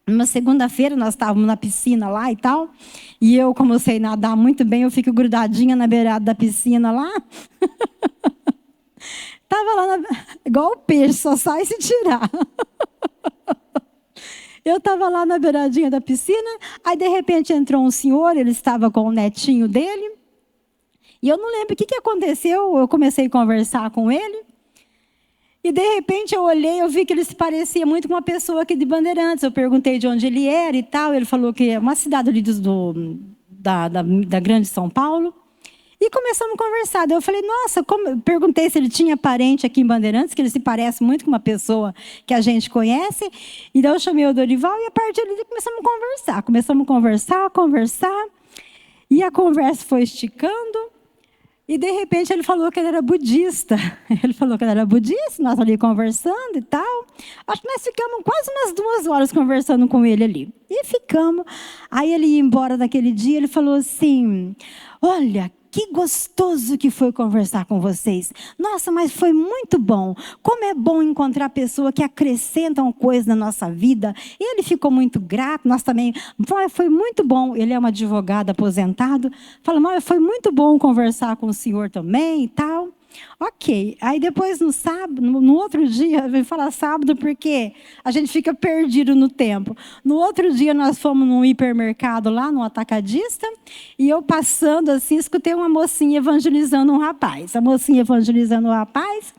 numa segunda-feira, nós estávamos na piscina lá e tal. E eu, como eu sei nadar muito bem, eu fico grudadinha na beirada da piscina lá. Estava lá, igual o peixe, só sai se tirar. Eu estava lá na beiradinha da piscina, aí de repente entrou um senhor, ele estava com o netinho dele. E eu não lembro o que aconteceu, eu comecei a conversar com ele. E de repente eu olhei, eu vi que ele se parecia muito com uma pessoa aqui de Bandeirantes. Eu perguntei de onde ele era e tal, ele falou que é uma cidade ali da Grande São Paulo. E começamos a conversar. Daí eu falei, nossa, perguntei se ele tinha parente aqui em Bandeirantes, que ele se parece muito com uma pessoa que a gente conhece. E daí eu chamei o Dorival e a partir dali começamos a conversar. Começamos a conversar. E a conversa foi esticando. E de repente ele falou que ele era budista. Nós ali conversando e tal. Acho que nós ficamos quase umas 2 horas conversando com ele ali. E ficamos. Aí ele ia embora daquele dia, ele falou assim, olha, que gostoso que foi conversar com vocês. Nossa, mas foi muito bom. Como é bom encontrar pessoas que acrescentam coisas na nossa vida. E ele ficou muito grato, nós também. Foi muito bom. Ele é um advogado aposentado. Fala, mas foi muito bom conversar com o senhor também e tal. Ok, aí depois no sábado, no outro dia, eu vou falar sábado porque a gente fica perdido no tempo. No outro dia nós fomos num hipermercado lá, num atacadista, e eu passando assim, escutei uma mocinha evangelizando um rapaz. A mocinha evangelizando o rapaz,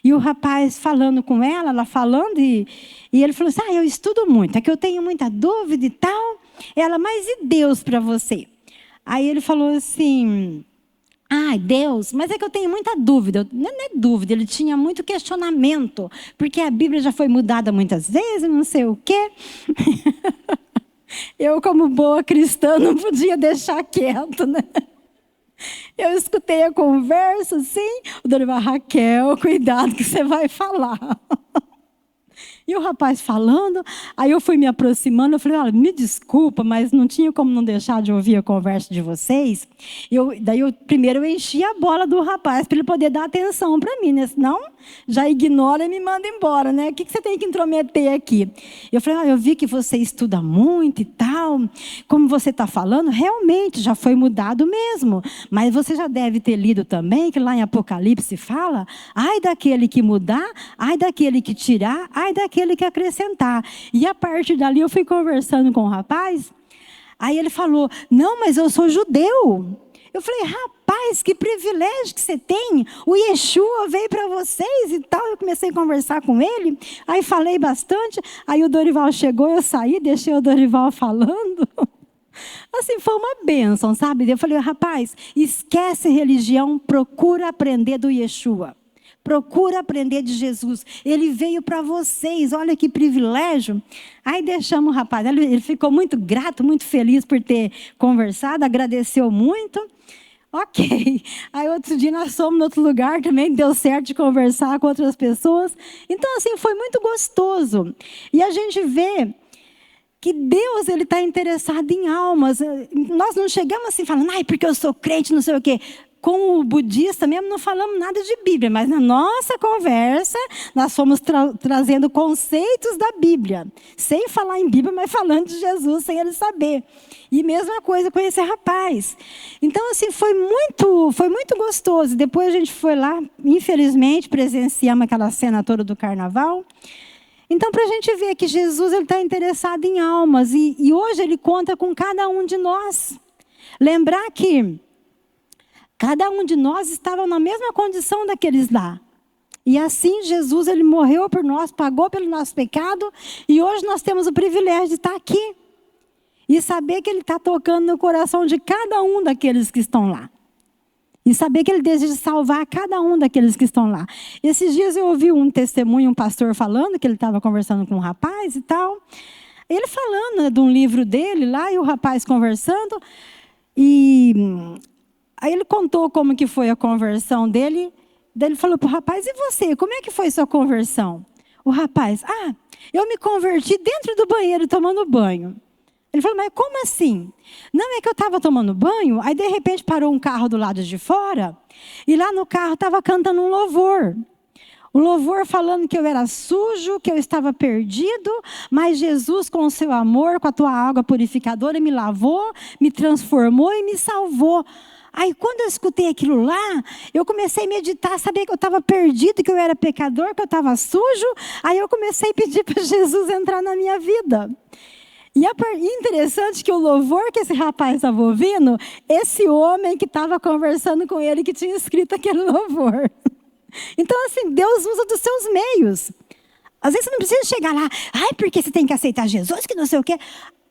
e o rapaz falando com ela falando, e ele falou assim, eu estudo muito, é que eu tenho muita dúvida e tal. Ela, mas e Deus para você? Aí ele falou assim... Ai, Deus, mas é que eu tenho muita dúvida. Não é dúvida, ele tinha muito questionamento. Porque a Bíblia já foi mudada muitas vezes, não sei o quê. Eu, como boa cristã, não podia deixar quieto, né? Eu escutei a conversa, assim. O Dorival, Raquel, cuidado que você vai falar. E o rapaz falando, aí eu fui me aproximando, eu falei, olha, me desculpa, mas não tinha como não deixar de ouvir a conversa de vocês. Primeiro eu enchi a bola do rapaz para ele poder dar atenção para mim, né? Senão já ignora e me manda embora, né? O que você tem que intrometer aqui? Eu falei, eu vi que você estuda muito e tal, como você está falando, realmente já foi mudado mesmo. Mas você já deve ter lido também, que lá em Apocalipse fala, ai daquele que mudar, ai daquele que tirar, ai daquele que acrescentar. E a partir dali eu fui conversando com o rapaz, aí ele falou, não, mas eu sou judeu. Eu falei, rapaz, que privilégio que você tem, o Yeshua veio para vocês e tal. Eu comecei a conversar com ele, aí falei bastante, aí o Dorival chegou, eu saí, deixei o Dorival falando. Assim, foi uma bênção, sabe? Eu falei, rapaz, esquece religião, procura aprender do Yeshua. Procura aprender de Jesus. Ele veio para vocês. Olha que privilégio. Aí deixamos o rapaz. Ele ficou muito grato, muito feliz por ter conversado. Agradeceu muito. Ok. Aí outro dia nós fomos em outro lugar também. Deu certo de conversar com outras pessoas. Então assim, foi muito gostoso. E a gente vê que Deus ele está interessado em almas. Nós não chegamos assim falando, ai, porque eu sou crente, não sei o quê. Com o budista mesmo não falamos nada de Bíblia, mas na nossa conversa nós fomos trazendo conceitos da Bíblia, sem falar em Bíblia, mas falando de Jesus, sem ele saber. E mesma coisa com esse rapaz. Então assim, foi muito gostoso. Depois a gente foi lá, infelizmente, presenciamos aquela cena toda do carnaval. Então, para a gente ver que Jesus está interessado em almas, e hoje ele conta com cada um de nós. Lembrar que cada um de nós estava na mesma condição daqueles lá. E assim Jesus, ele morreu por nós, pagou pelo nosso pecado, e hoje nós temos o privilégio de estar aqui. E saber que ele está tocando no coração de cada um daqueles que estão lá. E saber que ele deseja salvar cada um daqueles que estão lá. Esses dias eu ouvi um testemunho, um pastor falando, que ele estava conversando com um rapaz e tal. Ele falando, né, de um livro dele lá, e o rapaz conversando. E aí ele contou como que foi a conversão dele. Daí ele falou para o rapaz, e você, como é que foi sua conversão? O rapaz, eu me converti dentro do banheiro tomando banho. Ele falou, mas como assim? Não, é que eu estava tomando banho, aí de repente parou um carro do lado de fora, e lá no carro estava cantando um louvor. O louvor falando que eu era sujo, que eu estava perdido, mas Jesus com o seu amor, com a tua água purificadora, me lavou, me transformou e me salvou. Aí quando eu escutei aquilo lá, eu comecei a meditar, sabia que eu estava perdido, que eu era pecador, que eu estava sujo. Aí eu comecei a pedir para Jesus entrar na minha vida. E é interessante que o louvor que esse rapaz estava ouvindo, esse homem que estava conversando com ele, que tinha escrito aquele louvor. Então assim, Deus usa dos seus meios. Às vezes você não precisa chegar lá, porque você tem que aceitar Jesus, que não sei o quê.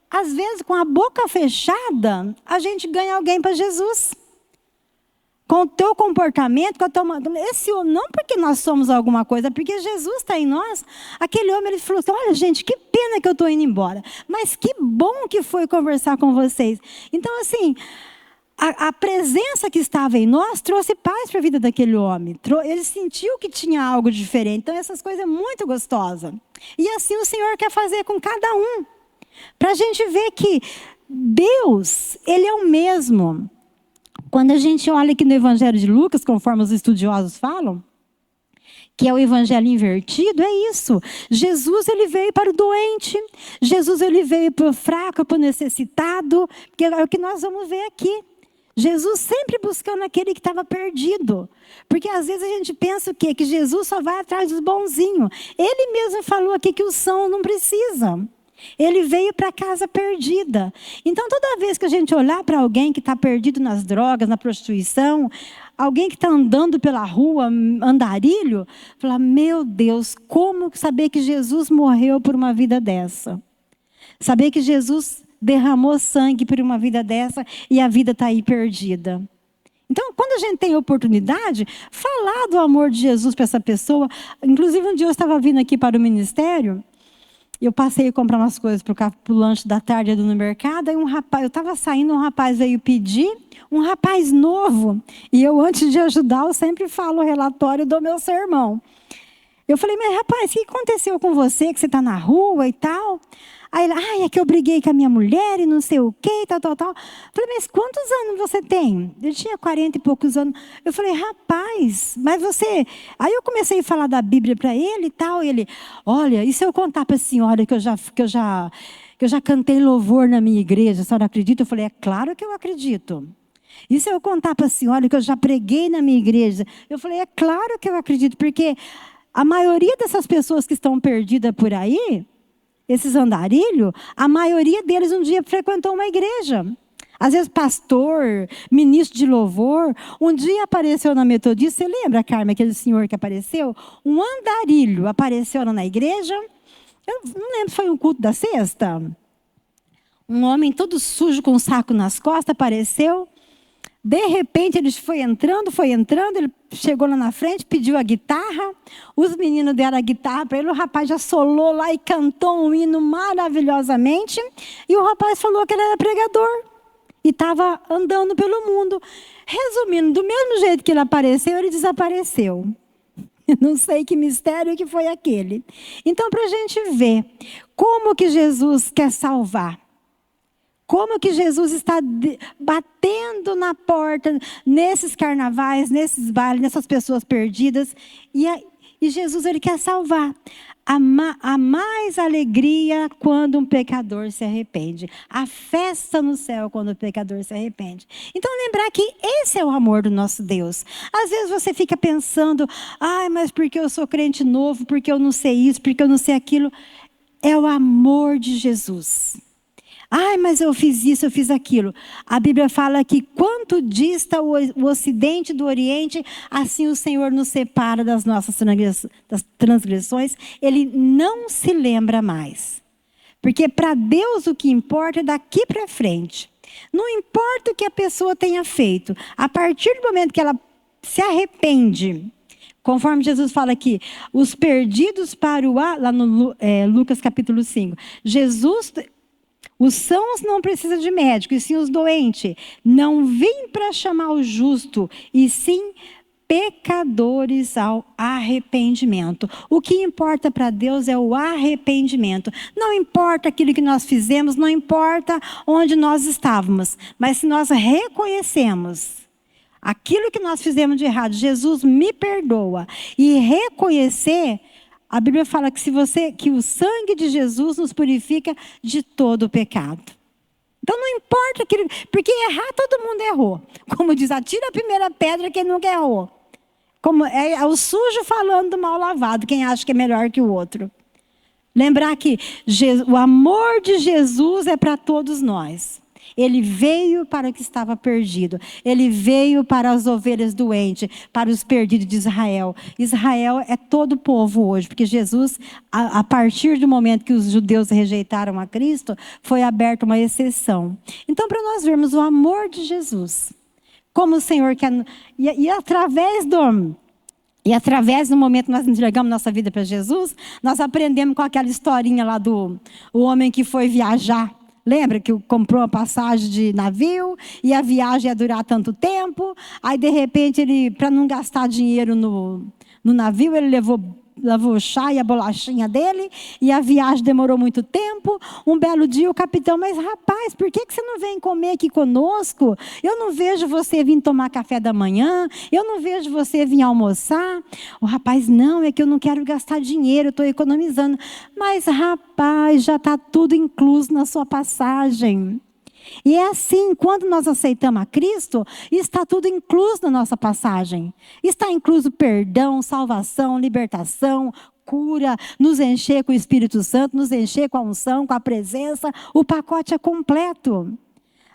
Às vezes com a boca fechada, a gente ganha alguém para Jesus. Com o teu comportamento, com a tua... não porque nós somos alguma coisa, porque Jesus está em nós. Aquele homem, ele falou assim, olha gente, que pena que eu estou indo embora. Mas que bom que foi conversar com vocês. Então assim, a presença que estava em nós trouxe paz para a vida daquele homem. Ele sentiu que tinha algo diferente. Então essas coisas é muito gostosa. E assim o Senhor quer fazer com cada um. Para a gente ver que Deus, Ele é o mesmo. Quando a gente olha aqui no Evangelho de Lucas, conforme os estudiosos falam, que é o Evangelho invertido, é isso. Jesus, ele veio para o doente. Jesus, ele veio para o fraco, para o necessitado. Que é o que nós vamos ver aqui. Jesus sempre buscando aquele que estava perdido. Porque às vezes a gente pensa o quê? Que Jesus só vai atrás dos bonzinhos. Ele mesmo falou aqui que o são não precisa. Ele veio para a casa perdida. Então, toda vez que a gente olhar para alguém que está perdido nas drogas, na prostituição, alguém que está andando pela rua, andarilho, falar, meu Deus, como saber que Jesus morreu por uma vida dessa? Saber que Jesus derramou sangue por uma vida dessa e a vida está aí perdida. Então, quando a gente tem oportunidade, falar do amor de Jesus para essa pessoa. Inclusive, um dia eu estava vindo aqui para o ministério, eu passei a comprar umas coisas para o lanche da tarde no mercado, aí eu estava saindo, um rapaz veio pedir, um rapaz novo, e eu antes de ajudar, eu sempre falo o relatório do meu sermão. Eu falei, mas rapaz, o que aconteceu com você, que você está na rua e tal? Aí ele, é que eu briguei com a minha mulher e não sei o quê, tal. Eu falei, mas quantos anos você tem? Ele tinha 40 e poucos anos. Eu falei, rapaz, mas você... Aí eu comecei a falar da Bíblia para ele e tal. E ele, olha, e se eu contar para a senhora que eu já cantei louvor na minha igreja, a senhora acredita? Eu falei, é claro que eu acredito. E se eu contar para a senhora que eu já preguei na minha igreja? Eu falei, é claro que eu acredito, porque a maioria dessas pessoas que estão perdidas por aí, esses andarilhos, a maioria deles um dia frequentou uma igreja. Às vezes pastor, ministro de louvor. Um dia apareceu na Metodista, você lembra, Carmen, aquele senhor que apareceu? Um andarilho apareceu na igreja. Eu não lembro se foi um culto da sexta. Um homem todo sujo com um saco nas costas apareceu. De repente ele foi entrando, ele chegou lá na frente, pediu a guitarra, os meninos deram a guitarra para ele, o rapaz já solou lá e cantou um hino maravilhosamente, e o rapaz falou que ele era pregador, e estava andando pelo mundo. Resumindo, do mesmo jeito que ele apareceu, ele desapareceu. Eu não sei que mistério que foi aquele. Então, para a gente ver como que Jesus quer salvar, como que Jesus está batendo na porta, nesses carnavais, nesses bailes, nessas pessoas perdidas. E Jesus, ele quer salvar. Há mais alegria quando um pecador se arrepende. Há festa no céu quando o pecador se arrepende. Então, lembrar que esse é o amor do nosso Deus. Às vezes você fica pensando, mas porque eu sou crente novo, porque eu não sei isso, porque eu não sei aquilo. É o amor de Jesus. Ai, mas eu fiz isso, eu fiz aquilo. A Bíblia fala que quanto dista o ocidente do oriente, assim o Senhor nos separa das nossas transgressões. Ele não se lembra mais. Porque para Deus o que importa é daqui para frente. Não importa o que a pessoa tenha feito. A partir do momento que ela se arrepende, conforme Jesus fala aqui, os perdidos para o lá no Lucas capítulo 5. Jesus, os sãos não precisam de médico, e sim os doentes. Não vim para chamar o justo, e sim pecadores ao arrependimento. O que importa para Deus é o arrependimento. Não importa aquilo que nós fizemos, não importa onde nós estávamos, mas se nós reconhecemos aquilo que nós fizemos de errado, Jesus me perdoa, e reconhecer, a Bíblia fala que o sangue de Jesus nos purifica de todo o pecado. Então não importa aquilo, porque errar todo mundo errou. Como diz, atira a primeira pedra quem nunca errou. Como é o sujo falando do mal lavado, quem acha que é melhor que o outro. Lembrar que o amor de Jesus é para todos nós. Ele veio para o que estava perdido. Ele veio para as ovelhas doentes, para os perdidos de Israel. Israel é todo o povo hoje, porque Jesus, a partir do momento que os judeus rejeitaram a Cristo, foi aberta uma exceção. Então, para nós vermos o amor de Jesus, como o Senhor quer... E através do momento que nós entregamos nossa vida para Jesus, nós aprendemos com aquela historinha lá do o homem que foi viajar. Lembra que comprou uma passagem de navio e a viagem ia durar tanto tempo. Aí, de repente, ele, para não gastar dinheiro no navio, ele levou o chá e a bolachinha dele. E a viagem demorou muito tempo. Um belo dia, o capitão, mas rapaz, por que você não vem comer aqui conosco? Eu não vejo você vir tomar café da manhã. Eu não vejo você vir almoçar. O rapaz, não, é que eu não quero gastar dinheiro, eu estou economizando. Mas rapaz, já está tudo incluso na sua passagem. E é assim, quando nós aceitamos a Cristo, está tudo incluso na nossa passagem. Está incluso perdão, salvação, libertação, cura, nos encher com o Espírito Santo, nos encher com a unção, com a presença. O pacote é completo.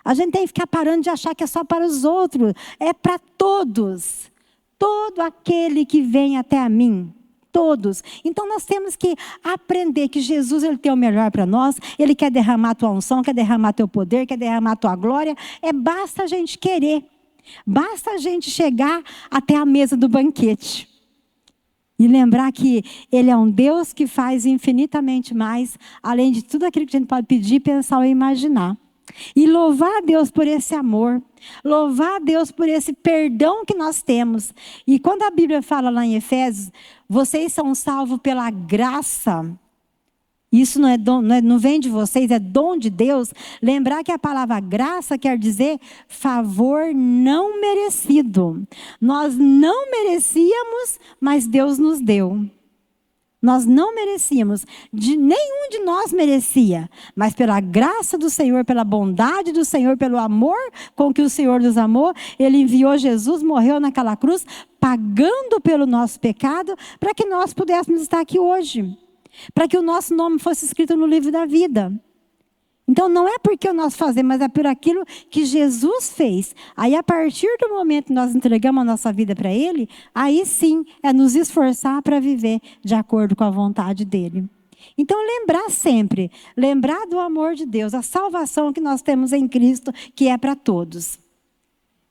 A gente tem que ficar parando de achar que é só para os outros. É para todos. Todo aquele que vem até a mim. Todos. Então nós temos que aprender que Jesus, ele tem o melhor para nós. Ele quer derramar a tua unção, quer derramar teu poder, quer derramar a tua glória. Basta a gente querer. Basta a gente chegar até a mesa do banquete. E lembrar que ele é um Deus que faz infinitamente mais, além de tudo aquilo que a gente pode pedir, pensar ou imaginar. E louvar a Deus por esse amor. Louvar a Deus por esse perdão que nós temos. E quando a Bíblia fala lá em Efésios, vocês são salvos pela graça. Isso não vem de vocês, é dom de Deus. Lembrar que a palavra graça quer dizer favor não merecido. Nós não merecíamos, mas Deus nos deu. Nós não merecíamos, nenhum de nós merecia, mas pela graça do Senhor, pela bondade do Senhor, pelo amor com que o Senhor nos amou, Ele enviou Jesus, morreu naquela cruz, pagando pelo nosso pecado, para que nós pudéssemos estar aqui hoje, para que o nosso nome fosse escrito no livro da vida. Então não é porque nós fazemos, mas é por aquilo que Jesus fez. Aí a partir do momento que nós entregamos a nossa vida para Ele, aí sim é nos esforçar para viver de acordo com a vontade dEle. Então lembrar sempre, lembrar do amor de Deus, a salvação que nós temos em Cristo, que é para todos.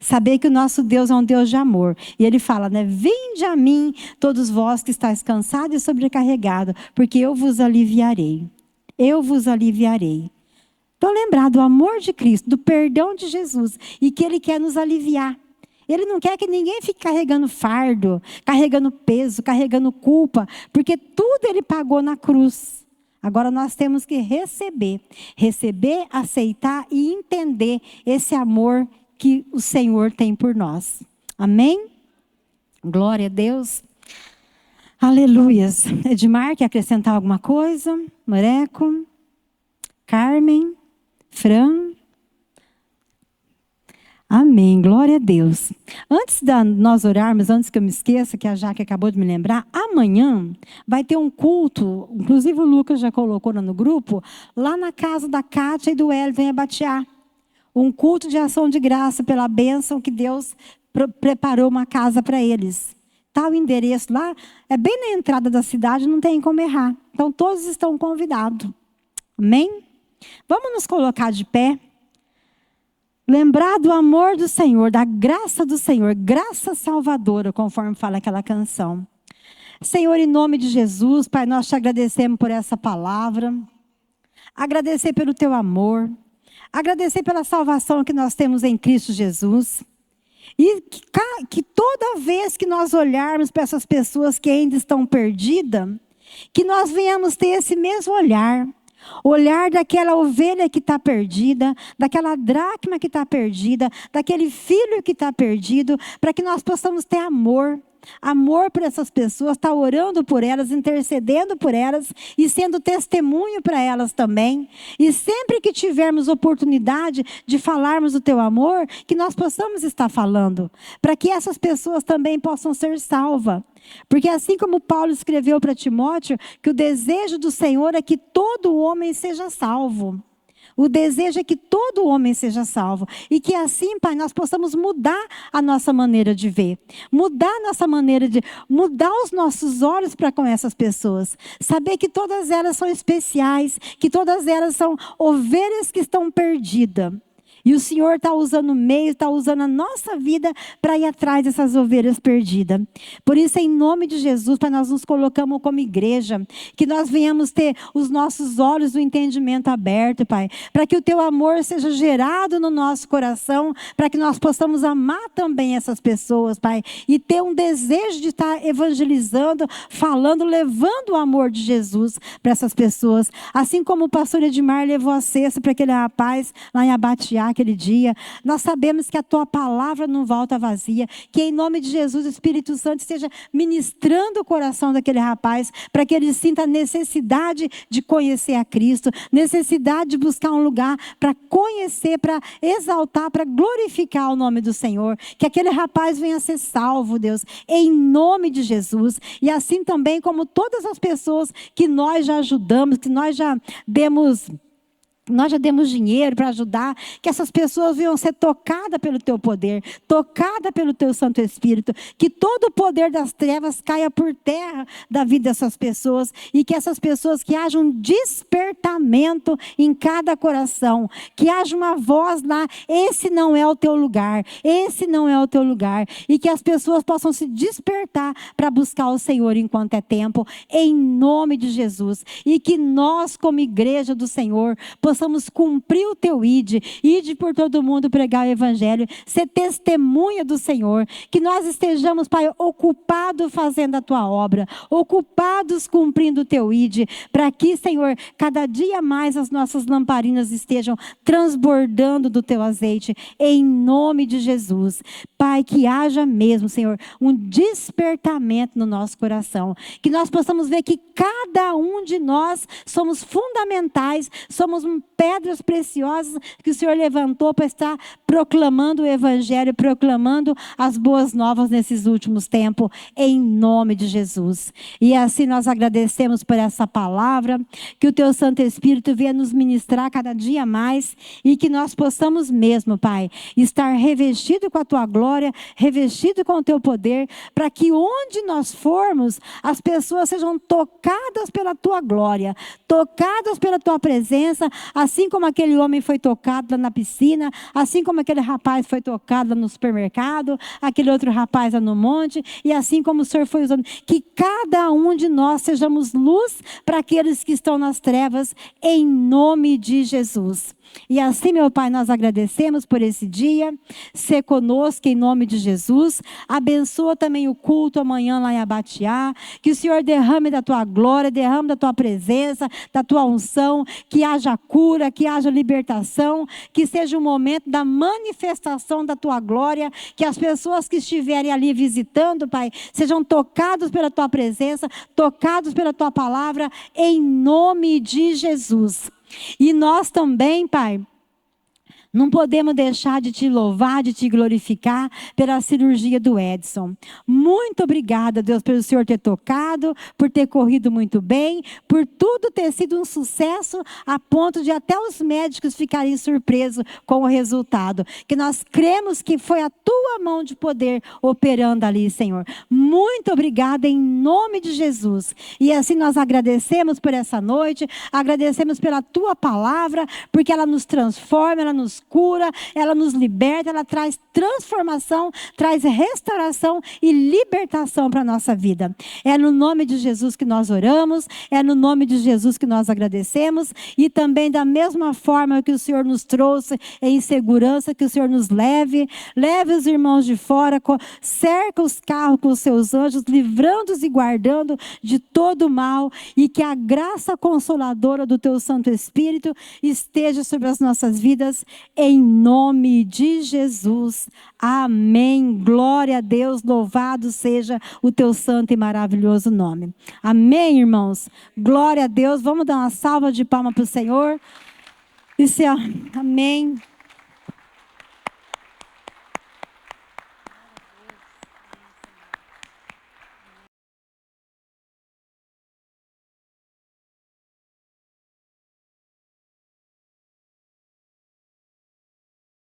Saber que o nosso Deus é um Deus de amor. E Ele fala, né? Vinde a mim, todos vós que estáis cansados e sobrecarregados, porque eu vos aliviarei. Eu vos aliviarei. Então lembrar do amor de Cristo, do perdão de Jesus, e que Ele quer nos aliviar. Ele não quer que ninguém fique carregando fardo, carregando peso, carregando culpa, porque tudo Ele pagou na cruz. Agora nós temos que receber, aceitar e entender esse amor que o Senhor tem por nós. Amém? Glória a Deus. Aleluias. Edmar, quer acrescentar alguma coisa? Moreco? Carmen? Fran? Amém. Amém, glória a Deus. Antes de nós orarmos, antes que eu me esqueça, que a Jaque acabou de me lembrar, amanhã vai ter um culto, inclusive o Lucas já colocou no grupo, lá na casa da Kátia e do Hélio em Abatiá. Um culto de ação de graça pela bênção que Deus preparou uma casa para eles. Tá o endereço lá, é bem na entrada da cidade, não tem como errar. Então todos estão convidados. Amém? Vamos nos colocar de pé. Lembrar do amor do Senhor, da graça do Senhor, graça salvadora, conforme fala aquela canção. Senhor, em nome de Jesus, Pai, nós te agradecemos por essa palavra. Agradecer pelo teu amor. Agradecer pela salvação que nós temos em Cristo Jesus. E que toda vez que nós olharmos para essas pessoas que ainda estão perdidas, que nós venhamos ter esse mesmo olhar. Olhar daquela ovelha que está perdida, daquela dracma que está perdida, daquele filho que está perdido, para que nós possamos ter amor. Amor por essas pessoas, estar orando por elas, intercedendo por elas e sendo testemunho para elas também. E sempre que tivermos oportunidade de falarmos do teu amor, que nós possamos estar falando, para que essas pessoas também possam ser salvas. Porque assim como Paulo escreveu para Timóteo, que o desejo do Senhor é que todo homem seja salvo. O desejo é que todo homem seja salvo. E que assim, Pai, nós possamos mudar a nossa maneira de ver. Mudar a nossa maneira de... Mudar os nossos olhos para com essas pessoas. Saber que todas elas são especiais. Que todas elas são ovelhas que estão perdidas. E o Senhor está usando o meio, está usando a nossa vida para ir atrás dessas ovelhas perdidas. Por isso, em nome de Jesus, Pai, nós nos colocamos como igreja, que nós venhamos ter os nossos olhos do entendimento aberto, Pai, para que o teu amor seja gerado no nosso coração, para que nós possamos amar também essas pessoas, Pai, e ter um desejo de estar evangelizando, falando, levando o amor de Jesus para essas pessoas. Assim como o pastor Edmar levou a cesta para aquele rapaz lá em Abatiá, aquele dia, nós sabemos que a tua palavra não volta vazia, que em nome de Jesus o Espírito Santo esteja ministrando o coração daquele rapaz, para que ele sinta a necessidade de conhecer a Cristo, necessidade de buscar um lugar para conhecer, para exaltar, para glorificar o nome do Senhor, que aquele rapaz venha a ser salvo, Deus, em nome de Jesus. E assim também como todas as pessoas que nós já ajudamos, que nós já demos dinheiro para ajudar, que essas pessoas venham ser tocadas pelo teu poder, tocadas pelo teu Santo Espírito, que todo o poder das trevas caia por terra da vida dessas pessoas, e que essas pessoas, que haja um despertamento em cada coração, que haja uma voz lá, esse não é o teu lugar, esse não é o teu lugar, e que as pessoas possam se despertar para buscar o Senhor enquanto é tempo, em nome de Jesus, e que nós como igreja do Senhor possamos cumprir o teu ide por todo mundo pregar o evangelho, ser testemunha do Senhor, que nós estejamos, Pai, ocupados fazendo a tua obra, ocupados cumprindo o teu ide, para que, Senhor, cada dia mais as nossas lamparinas estejam transbordando do teu azeite, em nome de Jesus. Pai, que haja mesmo, Senhor, um despertamento no nosso coração, que nós possamos ver que cada um de nós somos fundamentais, somos pedras preciosas que o Senhor levantou para estar proclamando o evangelho, proclamando as boas novas nesses últimos tempos, em nome de Jesus. E assim nós agradecemos por essa palavra, que o teu Santo Espírito venha nos ministrar cada dia mais, e que nós possamos mesmo, Pai, estar revestido com a tua glória, revestido com o teu poder, para que onde nós formos, as pessoas sejam tocadas pela tua glória, tocadas pela tua presença, assim como aquele homem foi tocado lá na piscina, assim como aquele rapaz foi tocado lá no supermercado, aquele outro rapaz lá no monte, e assim como o Senhor foi usando, que cada um de nós sejamos luz para aqueles que estão nas trevas, em nome de Jesus. E assim, meu Pai, nós agradecemos por esse dia. Ser conosco em nome de Jesus. Abençoa também o culto amanhã lá em Abatiá. Que o Senhor derrame da tua glória, derrame da tua presença, da tua unção. Que haja cura, que haja libertação. Que seja um momento da manifestação da tua glória. Que as pessoas que estiverem ali visitando, Pai, sejam tocados pela tua presença, tocados pela tua palavra, em nome de Jesus. E nós também, Pai, Não podemos deixar de te louvar, de te glorificar pela cirurgia do Edson. Muito obrigada, Deus, pelo Senhor ter tocado, por ter corrido muito bem, por tudo ter sido um sucesso, a ponto de até os médicos ficarem surpresos com o resultado. Que nós cremos que foi a tua mão de poder operando ali, Senhor. Muito obrigada em nome de Jesus. E assim nós agradecemos por essa noite, agradecemos pela tua palavra, porque ela nos transforma, ela nos cura, ela nos liberta, ela traz transformação, traz restauração e libertação para a nossa vida. É no nome de Jesus que nós oramos, é no nome de Jesus que nós agradecemos, e também da mesma forma que o Senhor nos trouxe em segurança, que o Senhor nos leve os irmãos de fora, cerca os carros com os seus anjos, livrando-os e guardando de todo o mal, e que a graça consoladora do teu Santo Espírito esteja sobre as nossas vidas, em nome de Jesus. Amém. Glória a Deus, louvado seja o teu santo e maravilhoso nome. Amém, irmãos. Glória a Deus. Vamos dar uma salva de palmas para o Senhor. Amém.